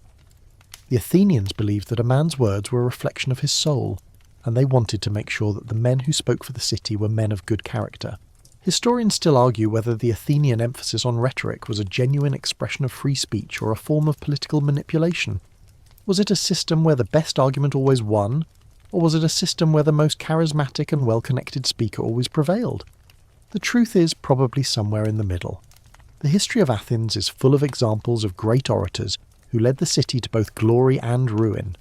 The Athenians believed that a man's words were a reflection of his soul, and they wanted to make sure that the men who spoke for the city were men of good character. Historians still argue whether the Athenian emphasis on rhetoric was a genuine expression of free speech or a form of political manipulation. Was it a system where the best argument always won, or was it a system where the most charismatic and well-connected speaker always prevailed? The truth is probably somewhere in the middle. The history of Athens is full of examples of great orators who led the city to both glory and ruin.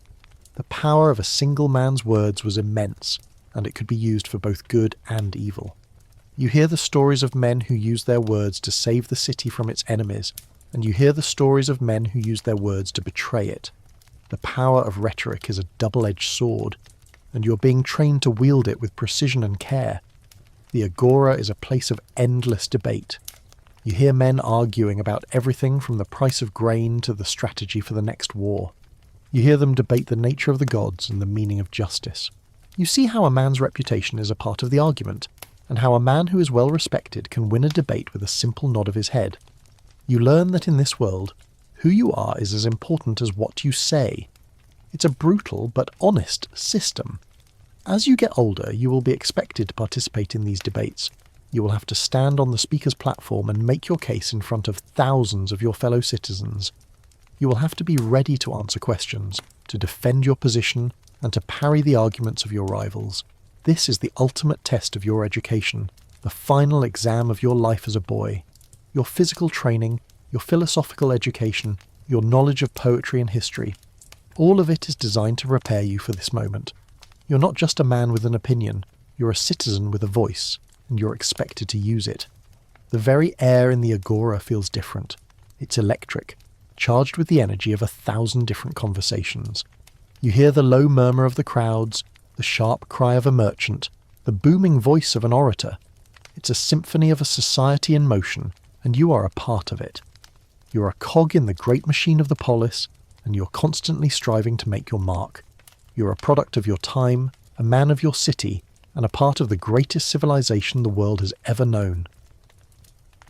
The power of a single man's words was immense, and it could be used for both good and evil. You hear the stories of men who used their words to save the city from its enemies, and you hear the stories of men who used their words to betray it. The power of rhetoric is a double-edged sword, and you're being trained to wield it with precision and care. The agora is a place of endless debate. You hear men arguing about everything from the price of grain to the strategy for the next war. You hear them debate the nature of the gods and the meaning of justice. You see how a man's reputation is a part of the argument, and how a man who is well respected can win a debate with a simple nod of his head. You learn that in this world, who you are is as important as what you say. It's a brutal but honest system. As you get older, you will be expected to participate in these debates. You will have to stand on the speaker's platform and make your case in front of thousands of your fellow citizens. You will have to be ready to answer questions, to defend your position, and to parry the arguments of your rivals. This is the ultimate test of your education, the final exam of your life as a boy. Your physical training, your philosophical education, your knowledge of poetry and history, all of it is designed to prepare you for this moment. You're not just a man with an opinion, you're a citizen with a voice, and you're expected to use it. The very air in the agora feels different. It's electric, charged with the energy of 1,000 different conversations. You hear the low murmur of the crowds, the sharp cry of a merchant, the booming voice of an orator. It's a symphony of a society in motion, and you are a part of it. You're a cog in the great machine of the polis, and you're constantly striving to make your mark. You're a product of your time, a man of your city, and a part of the greatest civilization the world has ever known.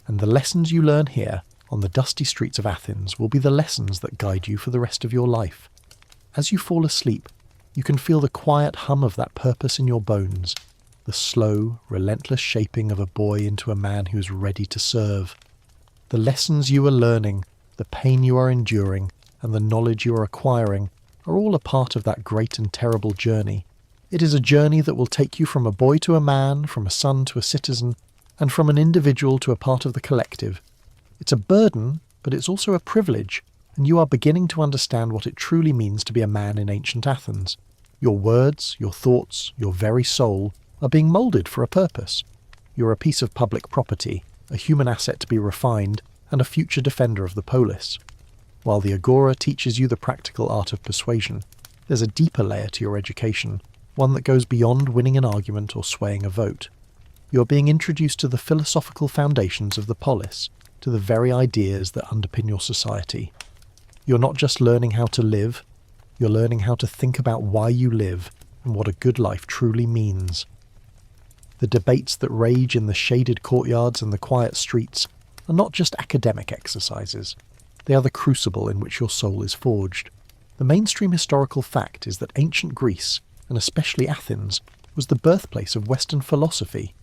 And the lessons you learn here, on the dusty streets of Athens, will be the lessons that guide you for the rest of your life. As you fall asleep, you can feel the quiet hum of that purpose in your bones, the slow, relentless shaping of a boy into a man who is ready to serve. The lessons you are learning, the pain you are enduring, and the knowledge you are acquiring are all a part of that great and terrible journey. It is a journey that will take you from a boy to a man, from a son to a citizen, and from an individual to a part of the collective. It's a burden, but it's also a privilege, and you are beginning to understand what it truly means to be a man in ancient Athens. Your words, your thoughts, your very soul are being moulded for a purpose. You're a piece of public property, a human asset to be refined, and a future defender of the polis. While the agora teaches you the practical art of persuasion, there's a deeper layer to your education, one that goes beyond winning an argument or swaying a vote. You're being introduced to the philosophical foundations of the polis, to the very ideas that underpin your society. You're not just learning how to live, you're learning how to think about why you live and what a good life truly means. The debates that rage in the shaded courtyards and the quiet streets are not just academic exercises. They are the crucible in which your soul is forged. The mainstream historical fact is that ancient Greece, and especially Athens, was the birthplace of Western philosophy.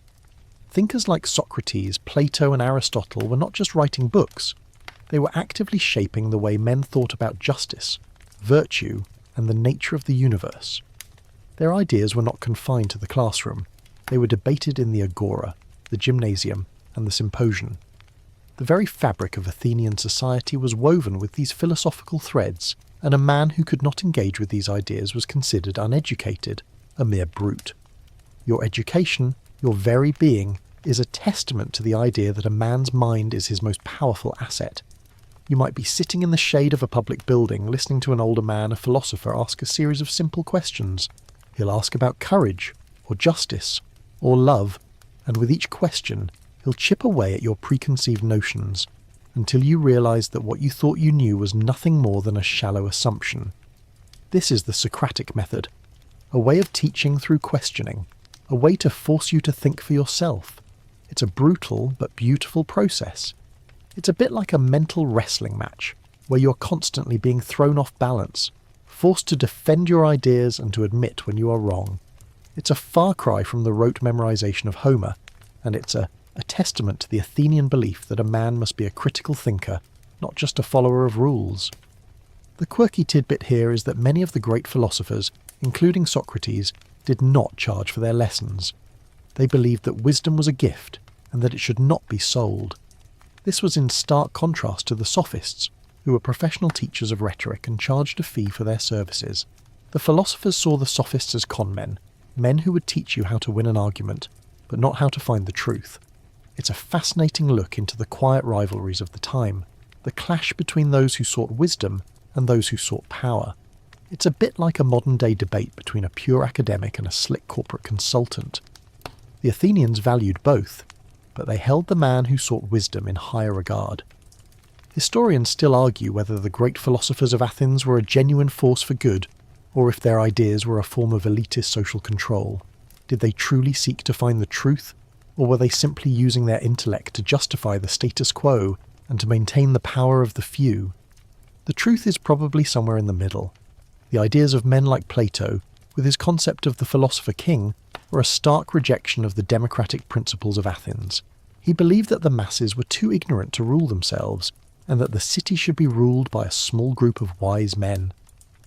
Thinkers like Socrates, Plato, and Aristotle were not just writing books. They were actively shaping the way men thought about justice, virtue, and the nature of the universe. Their ideas were not confined to the classroom. They were debated in the agora, the gymnasium, and the symposium. The very fabric of Athenian society was woven with these philosophical threads, and a man who could not engage with these ideas was considered uneducated, a mere brute. Your education, your very being, is a testament to the idea that a man's mind is his most powerful asset. You might be sitting in the shade of a public building listening to an older man, a philosopher, ask a series of simple questions. He'll ask about courage, or justice, or love, and with each question, he'll chip away at your preconceived notions, until you realize that what you thought you knew was nothing more than a shallow assumption. This is the Socratic method, a way of teaching through questioning, a way to force you to think for yourself. It's a brutal but beautiful process. It's a bit like a mental wrestling match, where you're constantly being thrown off balance, forced to defend your ideas and to admit when you are wrong. It's a far cry from the rote memorization of Homer, and it's a testament to the Athenian belief that a man must be a critical thinker, not just a follower of rules. The quirky tidbit here is that many of the great philosophers, including Socrates, did not charge for their lessons. They believed that wisdom was a gift, and that it should not be sold. This was in stark contrast to the sophists, who were professional teachers of rhetoric and charged a fee for their services. The philosophers saw the sophists as con men who would teach you how to win an argument, but not how to find the truth. It's a fascinating look into the quiet rivalries of the time, the clash between those who sought wisdom and those who sought power. It's a bit like a modern-day debate between a pure academic and a slick corporate consultant. The Athenians valued both, but they held the man who sought wisdom in higher regard. Historians still argue whether the great philosophers of Athens were a genuine force for good, or if their ideas were a form of elitist social control. Did they truly seek to find the truth, or were they simply using their intellect to justify the status quo and to maintain the power of the few? The truth is probably somewhere in the middle. The ideas of men like Plato, with his concept of the philosopher king, were a stark rejection of the democratic principles of Athens. He believed that the masses were too ignorant to rule themselves, and that the city should be ruled by a small group of wise men.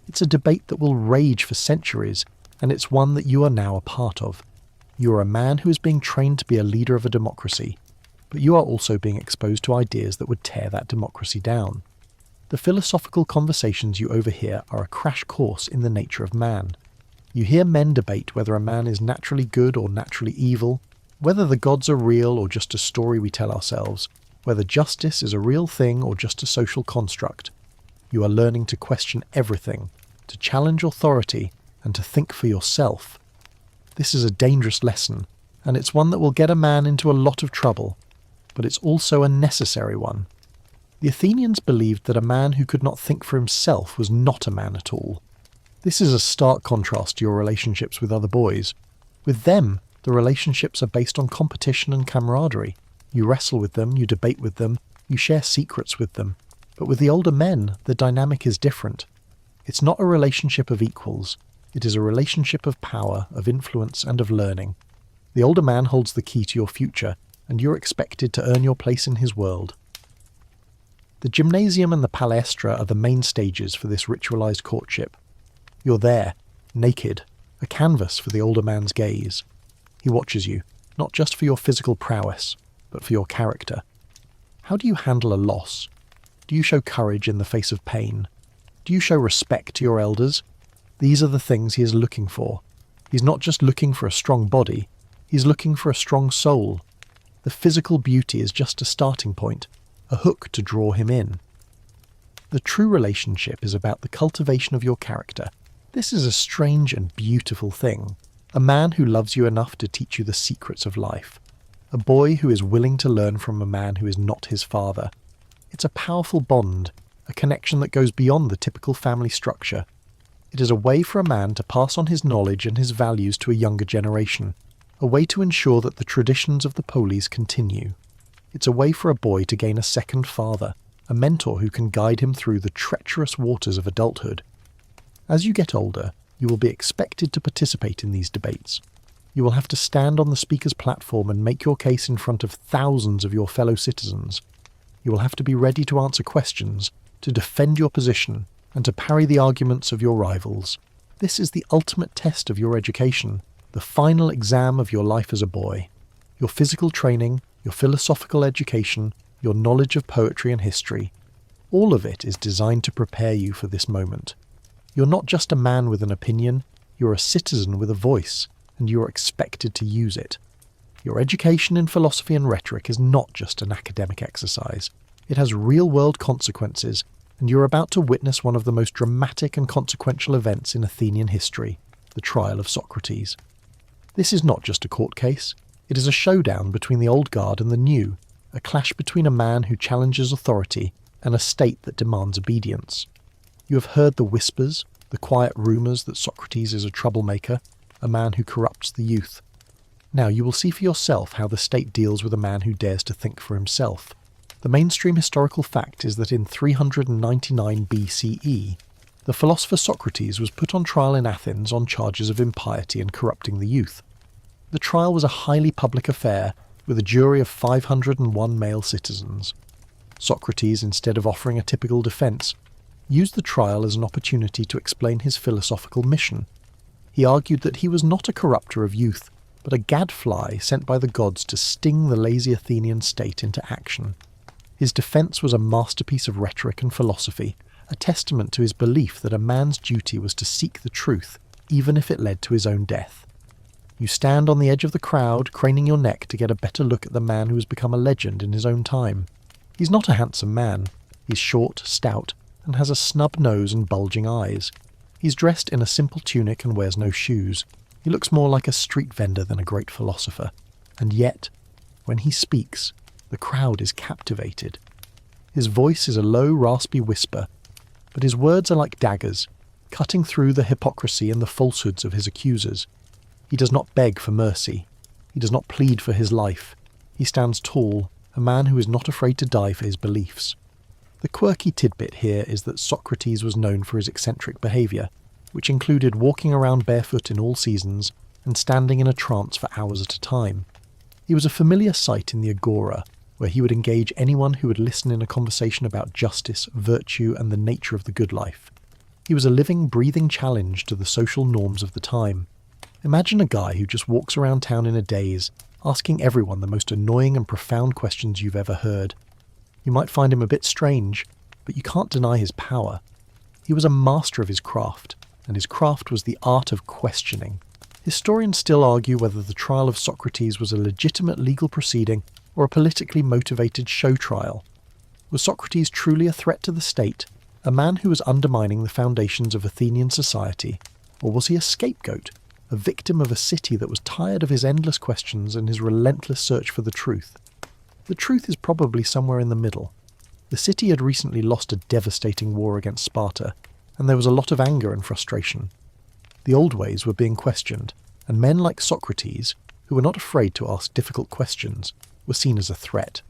It's a debate that will rage for centuries, and it's one that you are now a part of. You are a man who is being trained to be a leader of a democracy, but you are also being exposed to ideas that would tear that democracy down. The philosophical conversations you overhear are a crash course in the nature of man. You hear men debate whether a man is naturally good or naturally evil, whether the gods are real or just a story we tell ourselves, whether justice is a real thing or just a social construct. You are learning to question everything, to challenge authority, and to think for yourself. This is a dangerous lesson, and it's one that will get a man into a lot of trouble, but it's also a necessary one. The Athenians believed that a man who could not think for himself was not a man at all. This is a stark contrast to your relationships with other boys. With them, the relationships are based on competition and camaraderie. You wrestle with them, you debate with them, you share secrets with them. But with the older men, the dynamic is different. It's not a relationship of equals. It is a relationship of power, of influence, and of learning. The older man holds the key to your future, and you're expected to earn your place in his world. The gymnasium and the palestra are the main stages for this ritualized courtship. You're there, naked, a canvas for the older man's gaze. He watches you, not just for your physical prowess, but for your character. How do you handle a loss? Do you show courage in the face of pain? Do you show respect to your elders? These are the things he is looking for. He's not just looking for a strong body, he's looking for a strong soul. The physical beauty is just a starting point, a hook to draw him in. The true relationship is about the cultivation of your character. This is a strange and beautiful thing. A man who loves you enough to teach you the secrets of life. A boy who is willing to learn from a man who is not his father. It's a powerful bond, a connection that goes beyond the typical family structure. It is a way for a man to pass on his knowledge and his values to a younger generation, a way to ensure that the traditions of the polis continue. It's a way for a boy to gain a second father, a mentor who can guide him through the treacherous waters of adulthood. As you get older, you will be expected to participate in these debates. You will have to stand on the speaker's platform and make your case in front of thousands of your fellow citizens. You will have to be ready to answer questions, to defend your position, and to parry the arguments of your rivals. This is the ultimate test of your education, the final exam of your life as a boy. Your physical training, your philosophical education, your knowledge of poetry and history, all of it is designed to prepare you for this moment. You're not just a man with an opinion, you're a citizen with a voice, and you're expected to use it. Your education in philosophy and rhetoric is not just an academic exercise. It has real-world consequences, and you're about to witness one of the most dramatic and consequential events in Athenian history, the trial of Socrates. This is not just a court case. It is a showdown between the old guard and the new, a clash between a man who challenges authority and a state that demands obedience. You have heard the whispers, the quiet rumours that Socrates is a troublemaker, a man who corrupts the youth. Now you will see for yourself how the state deals with a man who dares to think for himself. The mainstream historical fact is that in 399 BCE, the philosopher Socrates was put on trial in Athens on charges of impiety and corrupting the youth. The trial was a highly public affair, with a jury of 501 male citizens. Socrates, instead of offering a typical defence, used the trial as an opportunity to explain his philosophical mission. He argued that he was not a corrupter of youth, but a gadfly sent by the gods to sting the lazy Athenian state into action. His defence was a masterpiece of rhetoric and philosophy, a testament to his belief that a man's duty was to seek the truth, even if it led to his own death. You stand on the edge of the crowd, craning your neck to get a better look at the man who has become a legend in his own time. He's not a handsome man. He's short, stout, and has a snub nose and bulging eyes. He's dressed in a simple tunic and wears no shoes. He looks more like a street vendor than a great philosopher. And yet, when he speaks, the crowd is captivated. His voice is a low, raspy whisper, but his words are like daggers, cutting through the hypocrisy and the falsehoods of his accusers. He does not beg for mercy. He does not plead for his life. He stands tall, a man who is not afraid to die for his beliefs. The quirky tidbit here is that Socrates was known for his eccentric behaviour, which included walking around barefoot in all seasons and standing in a trance for hours at a time. He was a familiar sight in the agora, where he would engage anyone who would listen in a conversation about justice, virtue, and the nature of the good life. He was a living, breathing challenge to the social norms of the time. Imagine a guy who just walks around town in a daze, asking everyone the most annoying and profound questions you've ever heard. You might find him a bit strange, but you can't deny his power. He was a master of his craft, and his craft was the art of questioning. Historians still argue whether the trial of Socrates was a legitimate legal proceeding or a politically motivated show trial. Was Socrates truly a threat to the state, a man who was undermining the foundations of Athenian society, or was he a scapegoat, a victim of a city that was tired of his endless questions and his relentless search for the truth? The truth is probably somewhere in the middle. The city had recently lost a devastating war against Sparta, and there was a lot of anger and frustration. The old ways were being questioned, and men like Socrates, who were not afraid to ask difficult questions, were seen as a threat.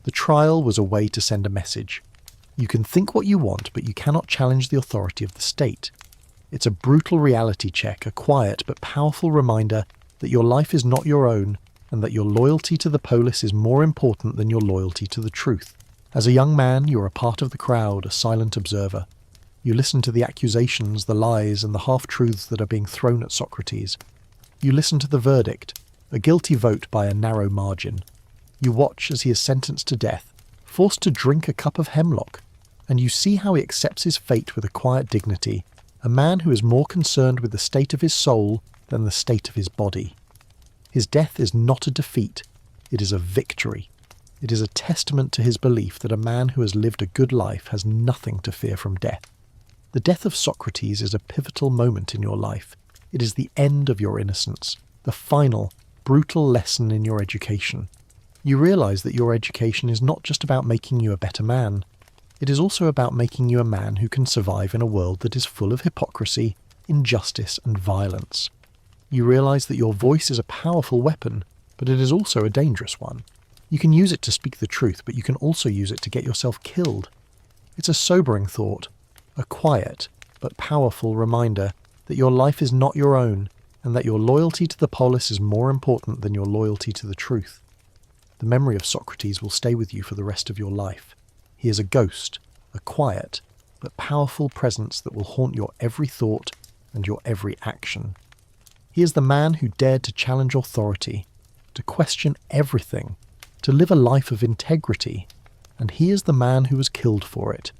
The trial was a way to send a message. You can think what you want, but you cannot challenge the authority of the state. It's a brutal reality check, a quiet but powerful reminder that your life is not your own, and that your loyalty to the polis is more important than your loyalty to the truth. As a young man, you are a part of the crowd, a silent observer. You listen to the accusations, the lies, and the half-truths that are being thrown at Socrates. You listen to the verdict, a guilty vote by a narrow margin. You watch as he is sentenced to death, forced to drink a cup of hemlock, and you see how he accepts his fate with a quiet dignity, a man who is more concerned with the state of his soul than the state of his body. His death is not a defeat, it is a victory. It is a testament to his belief that a man who has lived a good life has nothing to fear from death. The death of Socrates is a pivotal moment in your life. It is the end of your innocence, the final, brutal lesson in your education. You realize that your education is not just about making you a better man. It is also about making you a man who can survive in a world that is full of hypocrisy, injustice, and violence. You realize that your voice is a powerful weapon, but it is also a dangerous one. You can use it to speak the truth, but you can also use it to get yourself killed. It's a sobering thought, a quiet but powerful reminder that your life is not your own, and that your loyalty to the polis is more important than your loyalty to the truth. The memory of Socrates will stay with you for the rest of your life. He is a ghost, a quiet but powerful presence that will haunt your every thought and your every action. He is the man who dared to challenge authority, to question everything, to live a life of integrity, and he is the man who was killed for it.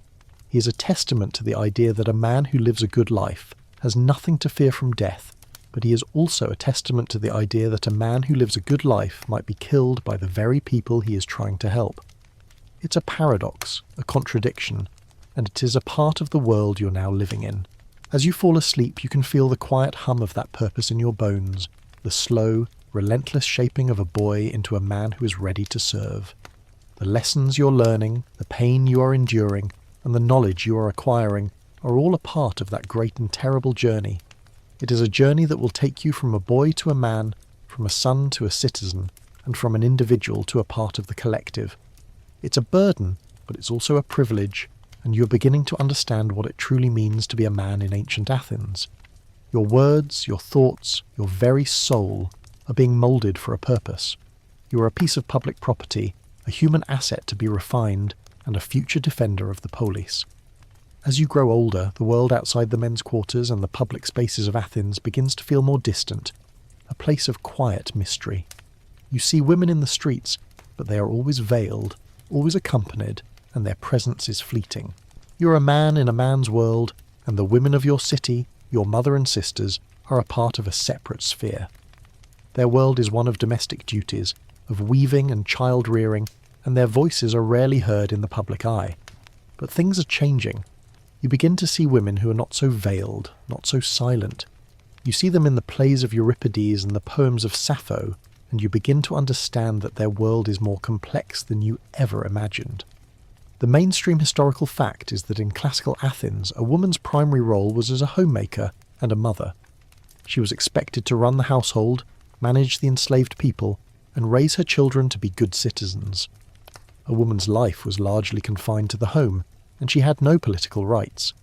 He is a testament to the idea that a man who lives a good life has nothing to fear from death, but he is also a testament to the idea that a man who lives a good life might be killed by the very people he is trying to help. It's a paradox, a contradiction, and it is a part of the world you're now living in. As you fall asleep, you can feel the quiet hum of that purpose in your bones, the slow, relentless shaping of a boy into a man who is ready to serve. The lessons you're learning, the pain you are enduring, and the knowledge you are acquiring are all a part of that great and terrible journey. It is a journey that will take you from a boy to a man, from a son to a citizen, and from an individual to a part of the collective. It's a burden, but it's also a privilege, and you're beginning to understand what it truly means to be a man in ancient Athens. Your words, your thoughts, your very soul are being moulded for a purpose. You are a piece of public property, a human asset to be refined, and a future defender of the polis. As you grow older, the world outside the men's quarters and the public spaces of Athens begins to feel more distant, a place of quiet mystery. You see women in the streets, but they are always veiled, always accompanied, and their presence is fleeting. You are a man in a man's world, and the women of your city, your mother and sisters, are a part of a separate sphere. Their world is one of domestic duties, of weaving and child-rearing, and their voices are rarely heard in the public eye. But things are changing. You begin to see women who are not so veiled, not so silent. You see them in the plays of Euripides and the poems of Sappho, and you begin to understand that their world is more complex than you ever imagined. The mainstream historical fact is that in classical Athens, a woman's primary role was as a homemaker and a mother. She was expected to run the household, manage the enslaved people, and raise her children to be good citizens. A woman's life was largely confined to the home, and she had no political rights.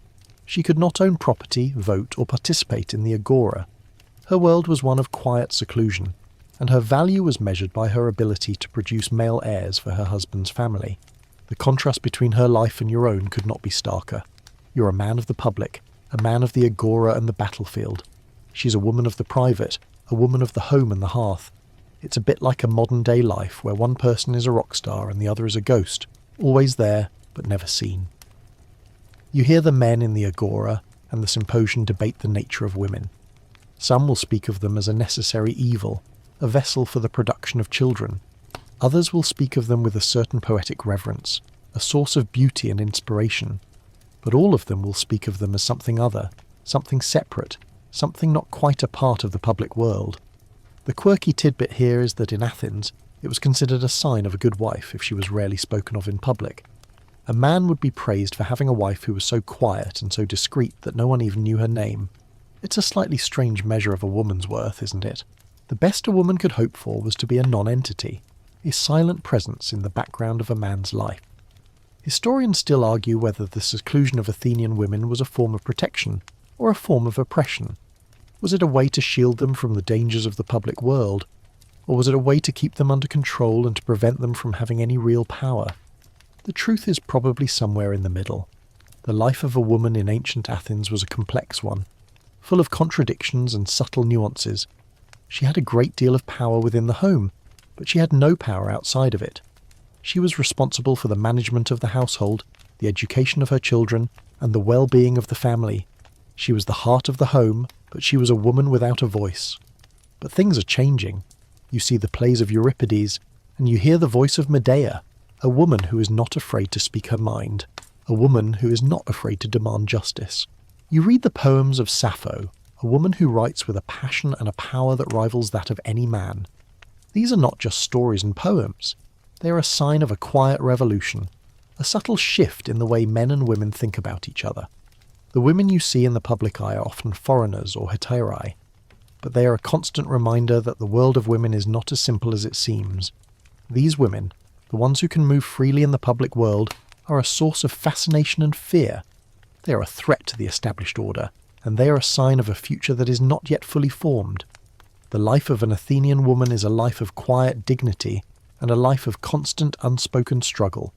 She could not own property, vote, or participate in the agora. Her world was one of quiet seclusion, and her value was measured by her ability to produce male heirs for her husband's family. The contrast between her life and your own could not be starker. You're a man of the public, a man of the agora and the battlefield. She's a woman of the private, a woman of the home and the hearth. It's a bit like a modern-day life where one person is a rock star and the other is a ghost, always there but never seen. You hear the men in the agora and the symposium debate the nature of women. Some will speak of them as a necessary evil, a vessel for the production of children. Others will speak of them with a certain poetic reverence, a source of beauty and inspiration. But all of them will speak of them as something other, something separate, something not quite a part of the public world. The quirky tidbit here is that in Athens, it was considered a sign of a good wife if she was rarely spoken of in public. A man would be praised for having a wife who was so quiet and so discreet that no one even knew her name. It's a slightly strange measure of a woman's worth, isn't it? The best a woman could hope for was to be a non-entity, a silent presence in the background of a man's life. Historians still argue whether the seclusion of Athenian women was a form of protection or a form of oppression. Was it a way to shield them from the dangers of the public world, or was it a way to keep them under control and to prevent them from having any real power? The truth is probably somewhere in the middle. The life of a woman in ancient Athens was a complex one, full of contradictions and subtle nuances. She had a great deal of power within the home, but she had no power outside of it. She was responsible for the management of the household, the education of her children, and the well-being of the family. She was the heart of the home, but she was a woman without a voice. But things are changing. You see the plays of Euripides, and you hear the voice of Medea, a woman who is not afraid to speak her mind, a woman who is not afraid to demand justice. You read the poems of Sappho, a woman who writes with a passion and a power that rivals that of any man. These are not just stories and poems. They are a sign of a quiet revolution, a subtle shift in the way men and women think about each other. The women you see in the public eye are often foreigners or hetairai, but they are a constant reminder that the world of women is not as simple as it seems. These women, the ones who can move freely in the public world, are a source of fascination and fear. They are a threat to the established order, and they are a sign of a future that is not yet fully formed. The life of an Athenian woman is a life of quiet dignity and a life of constant unspoken struggle.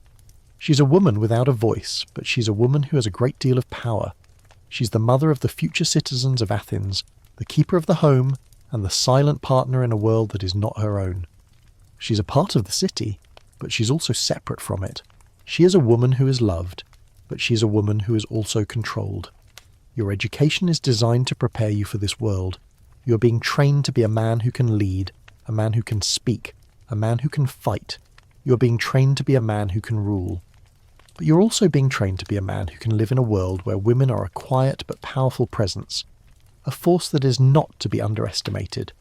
She's a woman without a voice, but she's a woman who has a great deal of power. She's the mother of the future citizens of Athens, the keeper of the home, and the silent partner in a world that is not her own. She's a part of the city, but she's also separate from it. She is a woman who is loved, but she is a woman who is also controlled. Your education is designed to prepare you for this world. You are being trained to be a man who can lead, a man who can speak, a man who can fight. You are being trained to be a man who can rule. But you're also being trained to be a man who can live in a world where women are a quiet but powerful presence, a force that is not to be underestimated.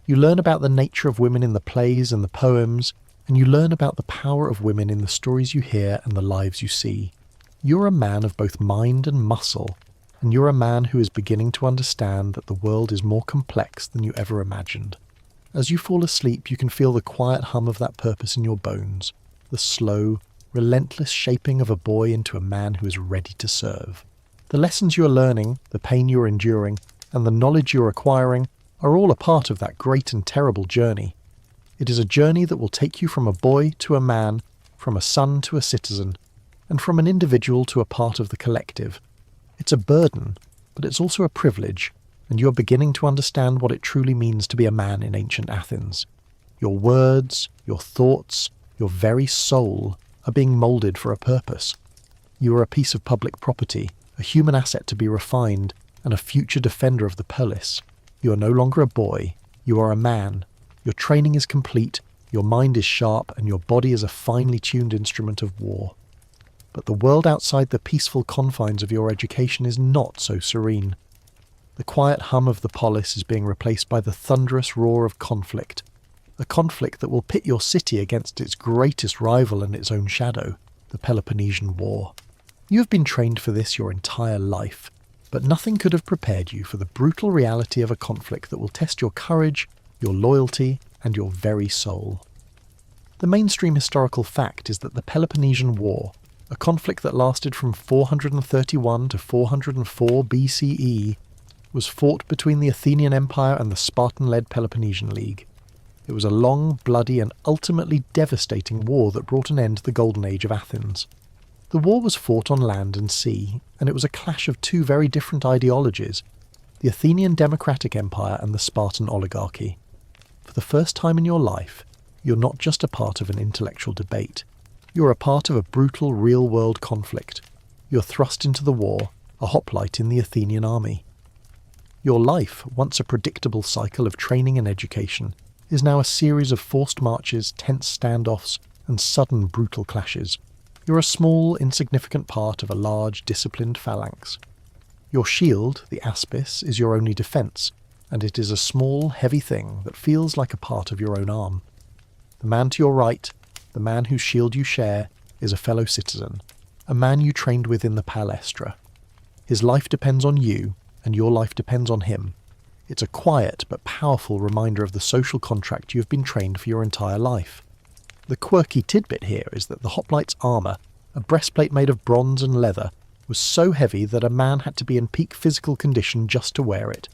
You learn about the nature of women in the plays and the poems, and you learn about the power of women in the stories you hear and the lives you see. You're a man of both mind and muscle, and you're a man who is beginning to understand that the world is more complex than you ever imagined. As you fall asleep, you can feel the quiet hum of that purpose in your bones, the slow, relentless shaping of a boy into a man who is ready to serve. The lessons you are learning, the pain you are enduring, and the knowledge you are acquiring are all a part of that great and terrible journey. It is a journey that will take you from a boy to a man, from a son to a citizen, and from an individual to a part of the collective. It's a burden, but it's also a privilege, and you are beginning to understand what it truly means to be a man in ancient Athens. Your words, your thoughts, your very soul are being moulded for a purpose. You are a piece of public property, a human asset to be refined, and a future defender of the polis. You are no longer a boy, you are a man. Your training is complete, your mind is sharp, and your body is a finely tuned instrument of war. But the world outside the peaceful confines of your education is not so serene. The quiet hum of the polis is being replaced by the thunderous roar of conflict, a conflict that will pit your city against its greatest rival and its own shadow, the Peloponnesian War. You have been trained for this your entire life, but nothing could have prepared you for the brutal reality of a conflict that will test your courage, your loyalty, and your very soul. The mainstream historical fact is that the Peloponnesian War, a conflict that lasted from 431 to 404 BCE, was fought between the Athenian Empire and the Spartan-led Peloponnesian League. It was a long, bloody and ultimately devastating war that brought an end to the golden age of Athens. The war was fought on land and sea, and it was a clash of two very different ideologies, the Athenian democratic empire and the Spartan oligarchy. For the first time in your life, you're not just a part of an intellectual debate. You're a part of a brutal real-world conflict. You're thrust into the war, a hoplite in the Athenian army. Your life, once a predictable cycle of training and education, is now a series of forced marches, tense standoffs, and sudden brutal clashes. You're a small, insignificant part of a large, disciplined phalanx. Your shield, the aspis, is your only defence, and it is a small, heavy thing that feels like a part of your own arm. The man to your right, the man whose shield you share, is a fellow citizen, a man you trained with in the palestra. His life depends on you, and your life depends on him. It's a quiet but powerful reminder of the social contract you have been trained for your entire life. The quirky tidbit here is that the hoplite's armour, a breastplate made of bronze and leather, was so heavy that a man had to be in peak physical condition just to wear it.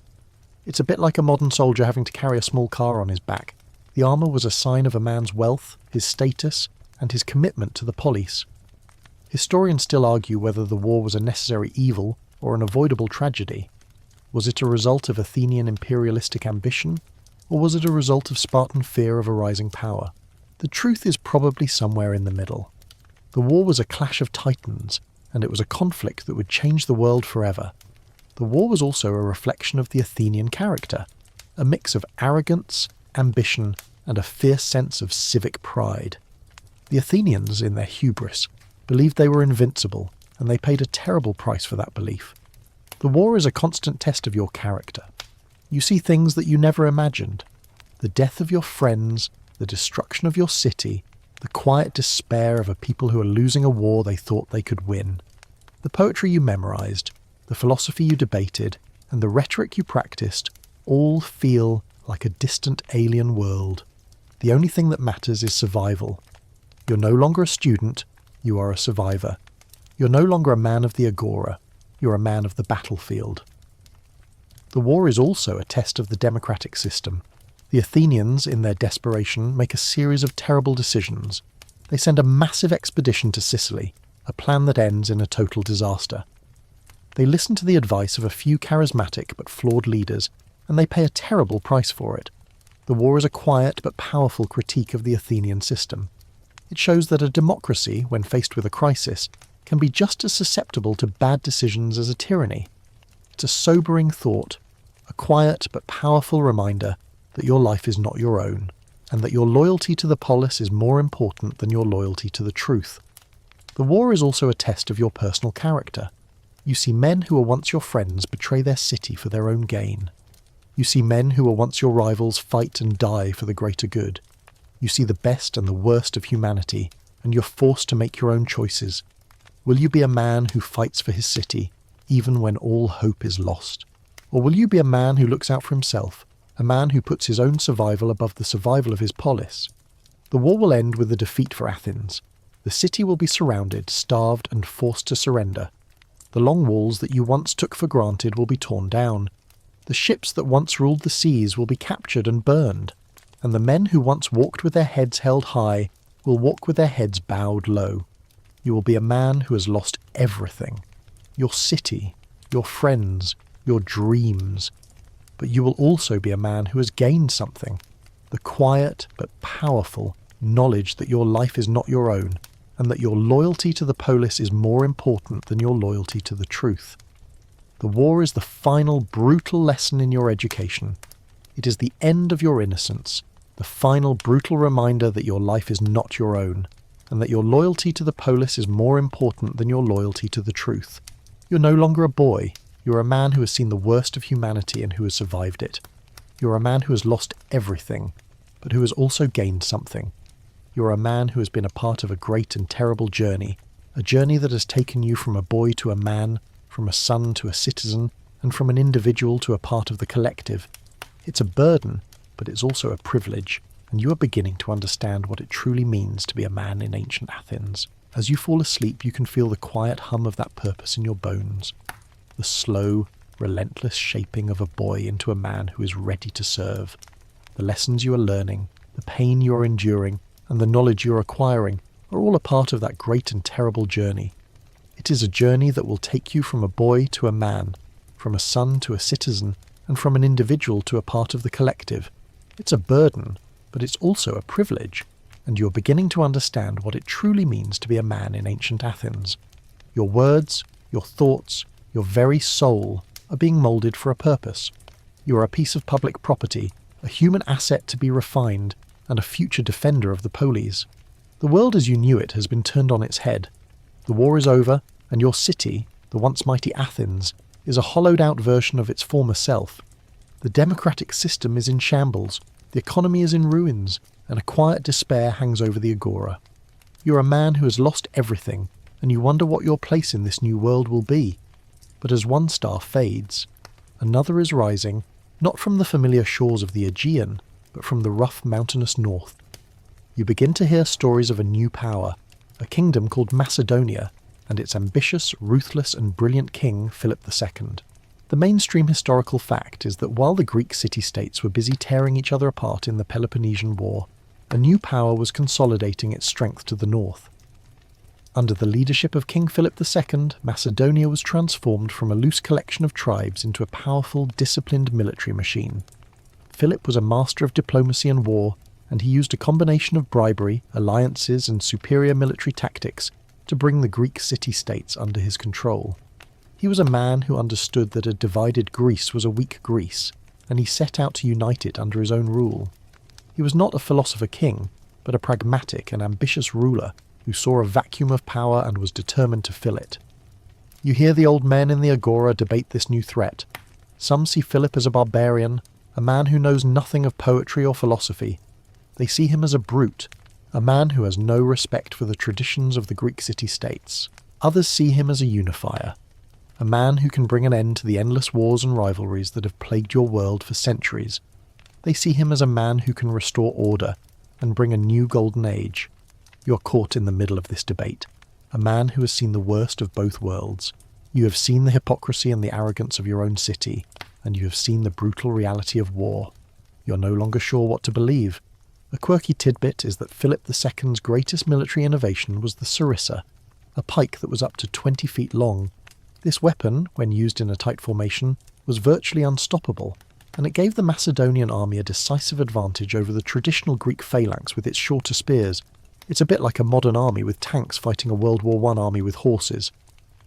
It's a bit like a modern soldier having to carry a small car on his back. The armour was a sign of a man's wealth, his status, and his commitment to the polis. Historians still argue whether the war was a necessary evil or an avoidable tragedy. Was it a result of Athenian imperialistic ambition, or was it a result of Spartan fear of a rising power? The truth is probably somewhere in the middle. The war was a clash of titans, and it was a conflict that would change the world forever. The war was also a reflection of the Athenian character, a mix of arrogance, ambition, and a fierce sense of civic pride. The Athenians, in their hubris, believed they were invincible, and they paid a terrible price for that belief. The war is a constant test of your character. You see things that you never imagined. The death of your friends, the destruction of your city, the quiet despair of a people who are losing a war they thought they could win. The poetry you memorized, the philosophy you debated, and the rhetoric you practiced all feel like a distant alien world. The only thing that matters is survival. You're no longer a student, you are a survivor. You're no longer a man of the agora, you're a man of the battlefield. The war is also a test of the democratic system. The Athenians, in their desperation, make a series of terrible decisions. They send a massive expedition to Sicily, a plan that ends in a total disaster. They listen to the advice of a few charismatic but flawed leaders, and they pay a terrible price for it. The war is a quiet but powerful critique of the Athenian system. It shows that a democracy, when faced with a crisis, can be just as susceptible to bad decisions as a tyranny. It's a sobering thought, a quiet but powerful reminder that your life is not your own, and that your loyalty to the polis is more important than your loyalty to the truth. The war is also a test of your personal character. You see men who were once your friends betray their city for their own gain. You see men who were once your rivals fight and die for the greater good. You see the best and the worst of humanity, and you're forced to make your own choices. Will you be a man who fights for his city, even when all hope is lost? Or will you be a man who looks out for himself, a man who puts his own survival above the survival of his polis? The war will end with a defeat for Athens. The city will be surrounded, starved, and forced to surrender. The long walls that you once took for granted will be torn down. The ships that once ruled the seas will be captured and burned. And the men who once walked with their heads held high will walk with their heads bowed low. You will be a man who has lost everything. Your city, your friends, your dreams. But you will also be a man who has gained something. The quiet but powerful knowledge that your life is not your own, and that your loyalty to the polis is more important than your loyalty to the truth. The war is the final brutal lesson in your education. It is the end of your innocence, the final brutal reminder that your life is not your own, and that your loyalty to the polis is more important than your loyalty to the truth. You're no longer a boy. You're a man who has seen the worst of humanity and who has survived it. You're a man who has lost everything, but who has also gained something. You're a man who has been a part of a great and terrible journey, a journey that has taken you from a boy to a man, from a son to a citizen, and from an individual to a part of the collective. It's a burden, but it's also a privilege, and you are beginning to understand what it truly means to be a man in ancient Athens. As you fall asleep, you can feel the quiet hum of that purpose in your bones, the slow, relentless shaping of a boy into a man who is ready to serve. The lessons you are learning, the pain you are enduring, and the knowledge you are acquiring are all a part of that great and terrible journey. It is a journey that will take you from a boy to a man, from a son to a citizen, and from an individual to a part of the collective. It's a burden, but it's also a privilege, and you're beginning to understand what it truly means to be a man in ancient Athens. Your words, your thoughts, your very soul are being moulded for a purpose. You are a piece of public property, a human asset to be refined, and a future defender of the polis. The world as you knew it has been turned on its head. The war is over, and your city, the once mighty Athens, is a hollowed-out version of its former self. The democratic system is in shambles, the economy is in ruins, and a quiet despair hangs over the agora. You are a man who has lost everything, and you wonder what your place in this new world will be. But as one star fades, another is rising, not from the familiar shores of the Aegean, but from the rough mountainous north. You begin to hear stories of a new power, a kingdom called Macedonia, and its ambitious, ruthless and brilliant king, Philip II. The mainstream historical fact is that while the Greek city-states were busy tearing each other apart in the Peloponnesian War, a new power was consolidating its strength to the north. Under the leadership of King Philip II, Macedonia was transformed from a loose collection of tribes into a powerful, disciplined military machine. Philip was a master of diplomacy and war, and he used a combination of bribery, alliances and superior military tactics to bring the Greek city-states under his control. He was a man who understood that a divided Greece was a weak Greece, and he set out to unite it under his own rule. He was not a philosopher king, but a pragmatic and ambitious ruler who saw a vacuum of power and was determined to fill it. You hear the old men in the agora debate this new threat. Some see Philip as a barbarian, a man who knows nothing of poetry or philosophy. They see him as a brute, a man who has no respect for the traditions of the Greek city-states. Others see him as a unifier, a man who can bring an end to the endless wars and rivalries that have plagued your world for centuries. They see him as a man who can restore order and bring a new golden age. You're caught in the middle of this debate, a man who has seen the worst of both worlds. You have seen the hypocrisy and the arrogance of your own city, and you have seen the brutal reality of war. You're no longer sure what to believe. A quirky tidbit is that Philip II's greatest military innovation was the sarissa, a pike that was up to 20 feet long. This weapon, when used in a tight formation, was virtually unstoppable, and it gave the Macedonian army a decisive advantage over the traditional Greek phalanx with its shorter spears. It's a bit like a modern army with tanks fighting a World War I army with horses.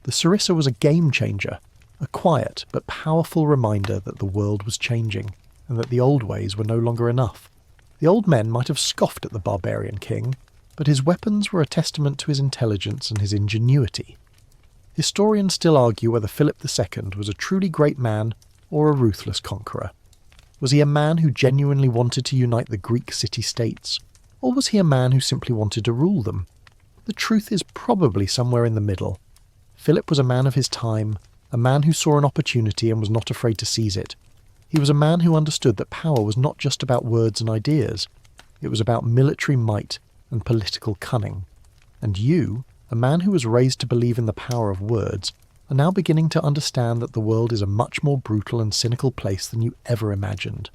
The sarissa was a game-changer, a quiet but powerful reminder that the world was changing, and that the old ways were no longer enough. The old men might have scoffed at the barbarian king, but his weapons were a testament to his intelligence and his ingenuity. Historians still argue whether Philip II was a truly great man or a ruthless conqueror. Was he a man who genuinely wanted to unite the Greek city-states, or was he a man who simply wanted to rule them? The truth is probably somewhere in the middle. Philip was a man of his time, a man who saw an opportunity and was not afraid to seize it. He was a man who understood that power was not just about words and ideas. It was about military might and political cunning. And you, a man who was raised to believe in the power of words, are now beginning to understand that the world is a much more brutal and cynical place than you ever imagined.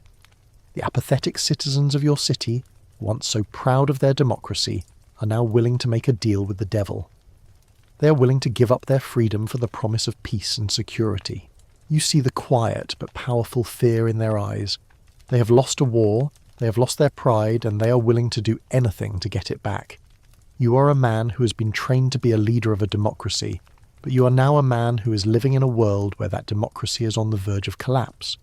The apathetic citizens of your city, once so proud of their democracy, are now willing to make a deal with the devil. They are willing to give up their freedom for the promise of peace and security. You see the quiet but powerful fear in their eyes. They have lost a war, they have lost their pride, and they are willing to do anything to get it back. You are a man who has been trained to be a leader of a democracy, but you are now a man who is living in a world where that democracy is on the verge of collapse.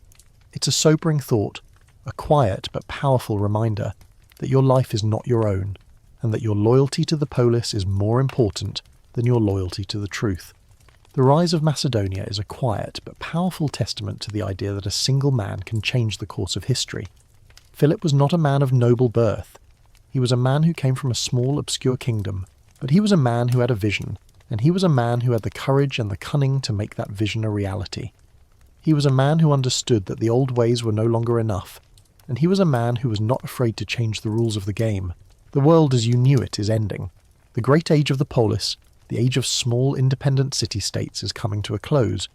It's a sobering thought, a quiet but powerful reminder that your life is not your own, and that your loyalty to the polis is more important than your loyalty to the truth. The rise of Macedonia is a quiet but powerful testament to the idea that a single man can change the course of history. Philip was not a man of noble birth. He was a man who came from a small, obscure kingdom, but he was a man who had a vision, and he was a man who had the courage and the cunning to make that vision a reality. He was a man who understood that the old ways were no longer enough, and he was a man who was not afraid to change the rules of the game. The world as you knew it is ending. The great age of the polis, the age of small independent city-states, is coming to a close.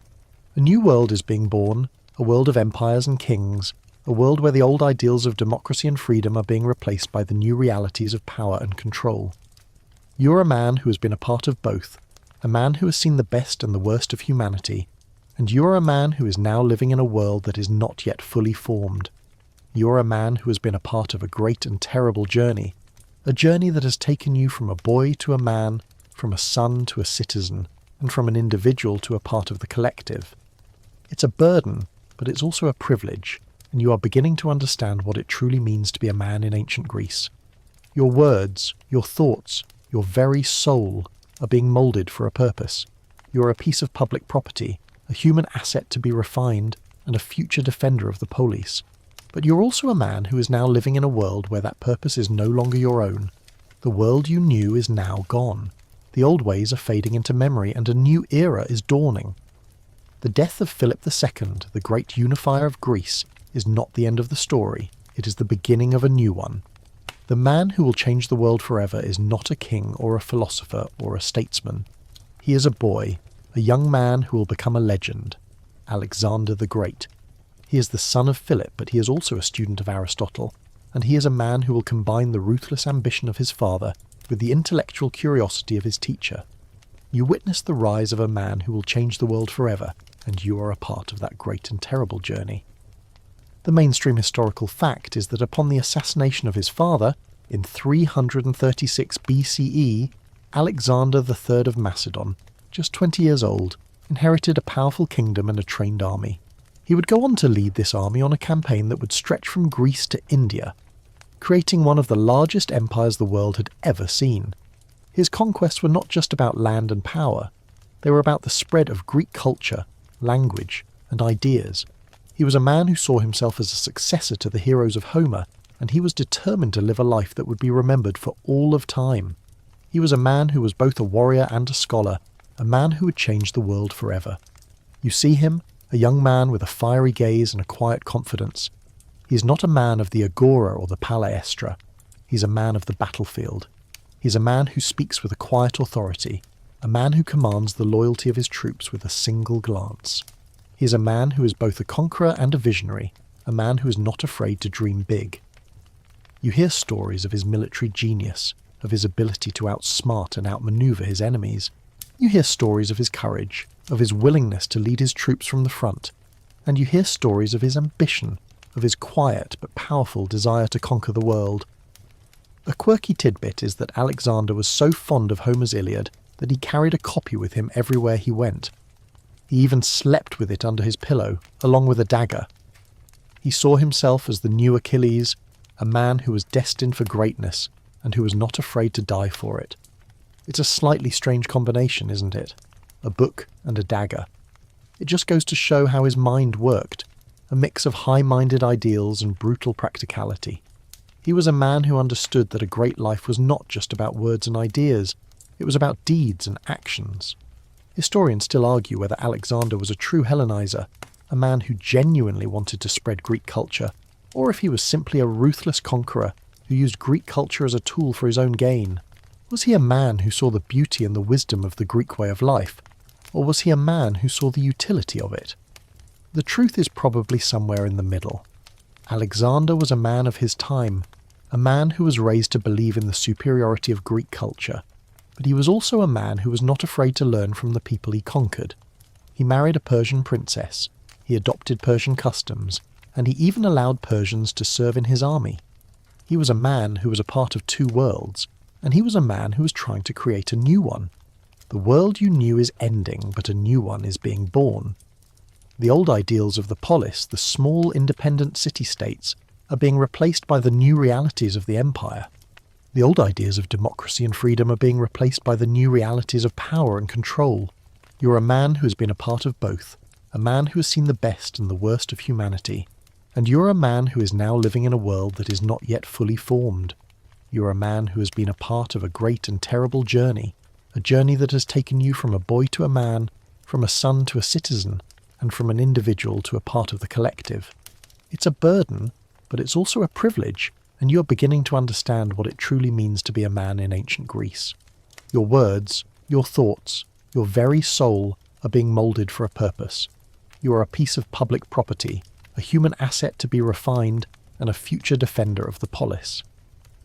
A new world is being born, a world of empires and kings, a world where the old ideals of democracy and freedom are being replaced by the new realities of power and control. You're a man who has been a part of both, a man who has seen the best and the worst of humanity, and you're a man who is now living in a world that is not yet fully formed. You're a man who has been a part of a great and terrible journey, a journey that has taken you from a boy to a man, from a son to a citizen, and from an individual to a part of the collective. It's a burden, but it's also a privilege, and you are beginning to understand what it truly means to be a man in ancient Greece. Your words, your thoughts, your very soul are being moulded for a purpose. You are a piece of public property, a human asset to be refined, and a future defender of the polis. But you're also a man who is now living in a world where that purpose is no longer your own. The world you knew is now gone. The old ways are fading into memory, and a new era is dawning. The death of Philip II, the great unifier of Greece, is not the end of the story. It is the beginning of a new one. The man who will change the world forever is not a king or a philosopher or a statesman. He is a boy, a young man who will become a legend, Alexander the Great. He is the son of Philip, but he is also a student of Aristotle, and he is a man who will combine the ruthless ambition of his father with the intellectual curiosity of his teacher. You witness the rise of a man who will change the world forever, and you are a part of that great and terrible journey. The mainstream historical fact is that upon the assassination of his father, in 336 BCE, Alexander III of Macedon, just 20 years old, inherited a powerful kingdom and a trained army. He would go on to lead this army on a campaign that would stretch from Greece to India, creating one of the largest empires the world had ever seen. His conquests were not just about land and power, they were about the spread of Greek culture, language, and ideas. He was a man who saw himself as a successor to the heroes of Homer, and he was determined to live a life that would be remembered for all of time. He was a man who was both a warrior and a scholar, a man who would change the world forever. You see him, a young man with a fiery gaze and a quiet confidence. He is not a man of the agora or the palaestra. He is a man of the battlefield. He is a man who speaks with a quiet authority, a man who commands the loyalty of his troops with a single glance. He is a man who is both a conqueror and a visionary, a man who is not afraid to dream big. You hear stories of his military genius, of his ability to outsmart and outmaneuver his enemies. You hear stories of his courage, of his willingness to lead his troops from the front, and you hear stories of his ambition, of his quiet but powerful desire to conquer the world. A quirky tidbit is that Alexander was so fond of Homer's Iliad that he carried a copy with him everywhere he went. He even slept with it under his pillow, along with a dagger. He saw himself as the new Achilles, a man who was destined for greatness, and who was not afraid to die for it. It's a slightly strange combination, isn't it? A book and a dagger. It just goes to show how his mind worked, a mix of high-minded ideals and brutal practicality. He was a man who understood that a great life was not just about words and ideas, it was about deeds and actions. Historians still argue whether Alexander was a true Hellenizer, a man who genuinely wanted to spread Greek culture, or if he was simply a ruthless conqueror who used Greek culture as a tool for his own gain. Was he a man who saw the beauty and the wisdom of the Greek way of life, or was he a man who saw the utility of it? The truth is probably somewhere in the middle. Alexander was a man of his time, a man who was raised to believe in the superiority of Greek culture, but he was also a man who was not afraid to learn from the people he conquered. He married a Persian princess, he adopted Persian customs, and he even allowed Persians to serve in his army. He was a man who was a part of two worlds, and he was a man who was trying to create a new one. The world you knew is ending, but a new one is being born. The old ideals of the polis, the small independent city-states, are being replaced by the new realities of the empire. The old ideas of democracy and freedom are being replaced by the new realities of power and control. You're a man who has been a part of both, a man who has seen the best and the worst of humanity, and you're a man who is now living in a world that is not yet fully formed. You're a man who has been a part of a great and terrible journey, a journey that has taken you from a boy to a man, from a son to a citizen, and from an individual to a part of the collective. It's a burden, but it's also a privilege, and you're beginning to understand what it truly means to be a man in ancient Greece. Your words, your thoughts, your very soul are being moulded for a purpose. You are a piece of public property, a a human asset to be refined, and a future defender of the polis.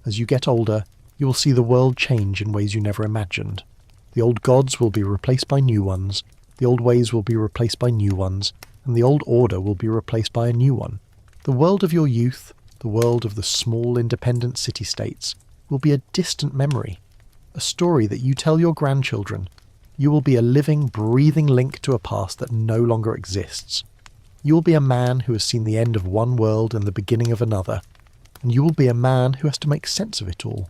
As you get older, you will see the world change in ways you never imagined. The old gods will be replaced by new ones, the old ways will be replaced by new ones, and the old order will be replaced by a new one. The world of your youth, the world of the small independent city-states, will be a distant memory, a story that you tell your grandchildren. You will be a living, breathing link to a past that no longer exists. You will be a man who has seen the end of one world and the beginning of another, and you will be a man who has to make sense of it all.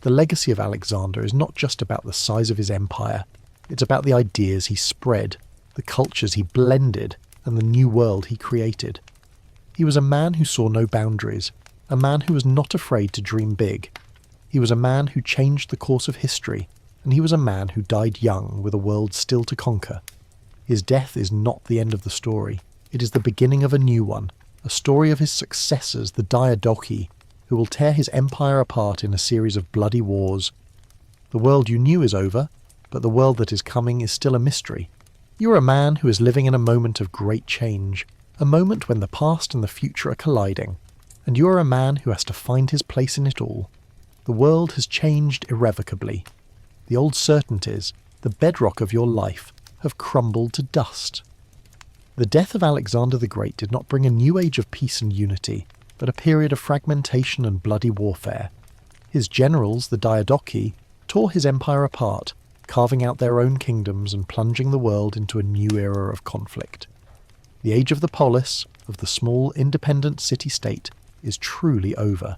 The legacy of Alexander is not just about the size of his empire, it's about the ideas he spread, the cultures he blended, and the new world he created. He was a man who saw no boundaries, a man who was not afraid to dream big. He was a man who changed the course of history, and he was a man who died young with a world still to conquer. His death is not the end of the story, it is the beginning of a new one, a story of his successors, the Diadochi, who will tear his empire apart in a series of bloody wars. The world you knew is over, but the world that is coming is still a mystery. You are a man who is living in a moment of great change, a moment when the past and the future are colliding, and you are a man who has to find his place in it all. The world has changed irrevocably. The old certainties, the bedrock of your life, have crumbled to dust. The death of Alexander the Great did not bring a new age of peace and unity, but a period of fragmentation and bloody warfare. His generals, the Diadochi, tore his empire apart, carving out their own kingdoms and plunging the world into a new era of conflict. The age of the polis, of the small independent city-state, is truly over.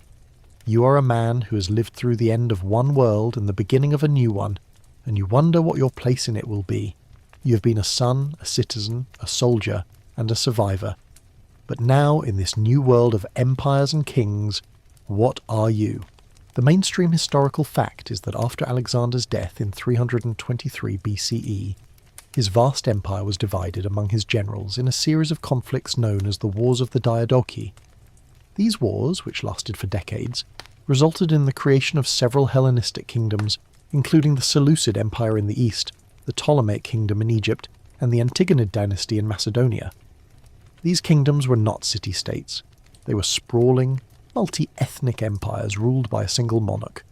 You are a man who has lived through the end of one world and the beginning of a new one, and you wonder what your place in it will be. You have been a son, a citizen, a soldier, and a survivor. But now, in this new world of empires and kings, what are you? The mainstream historical fact is that after Alexander's death in 323 BCE, his vast empire was divided among his generals in a series of conflicts known as the Wars of the Diadochi. These wars, which lasted for decades, resulted in the creation of several Hellenistic kingdoms, including the Seleucid Empire in the east, the Ptolemaic Kingdom in Egypt, and the Antigonid dynasty in Macedonia. These kingdoms were not city-states. They were sprawling, multi-ethnic empires ruled by a single monarch.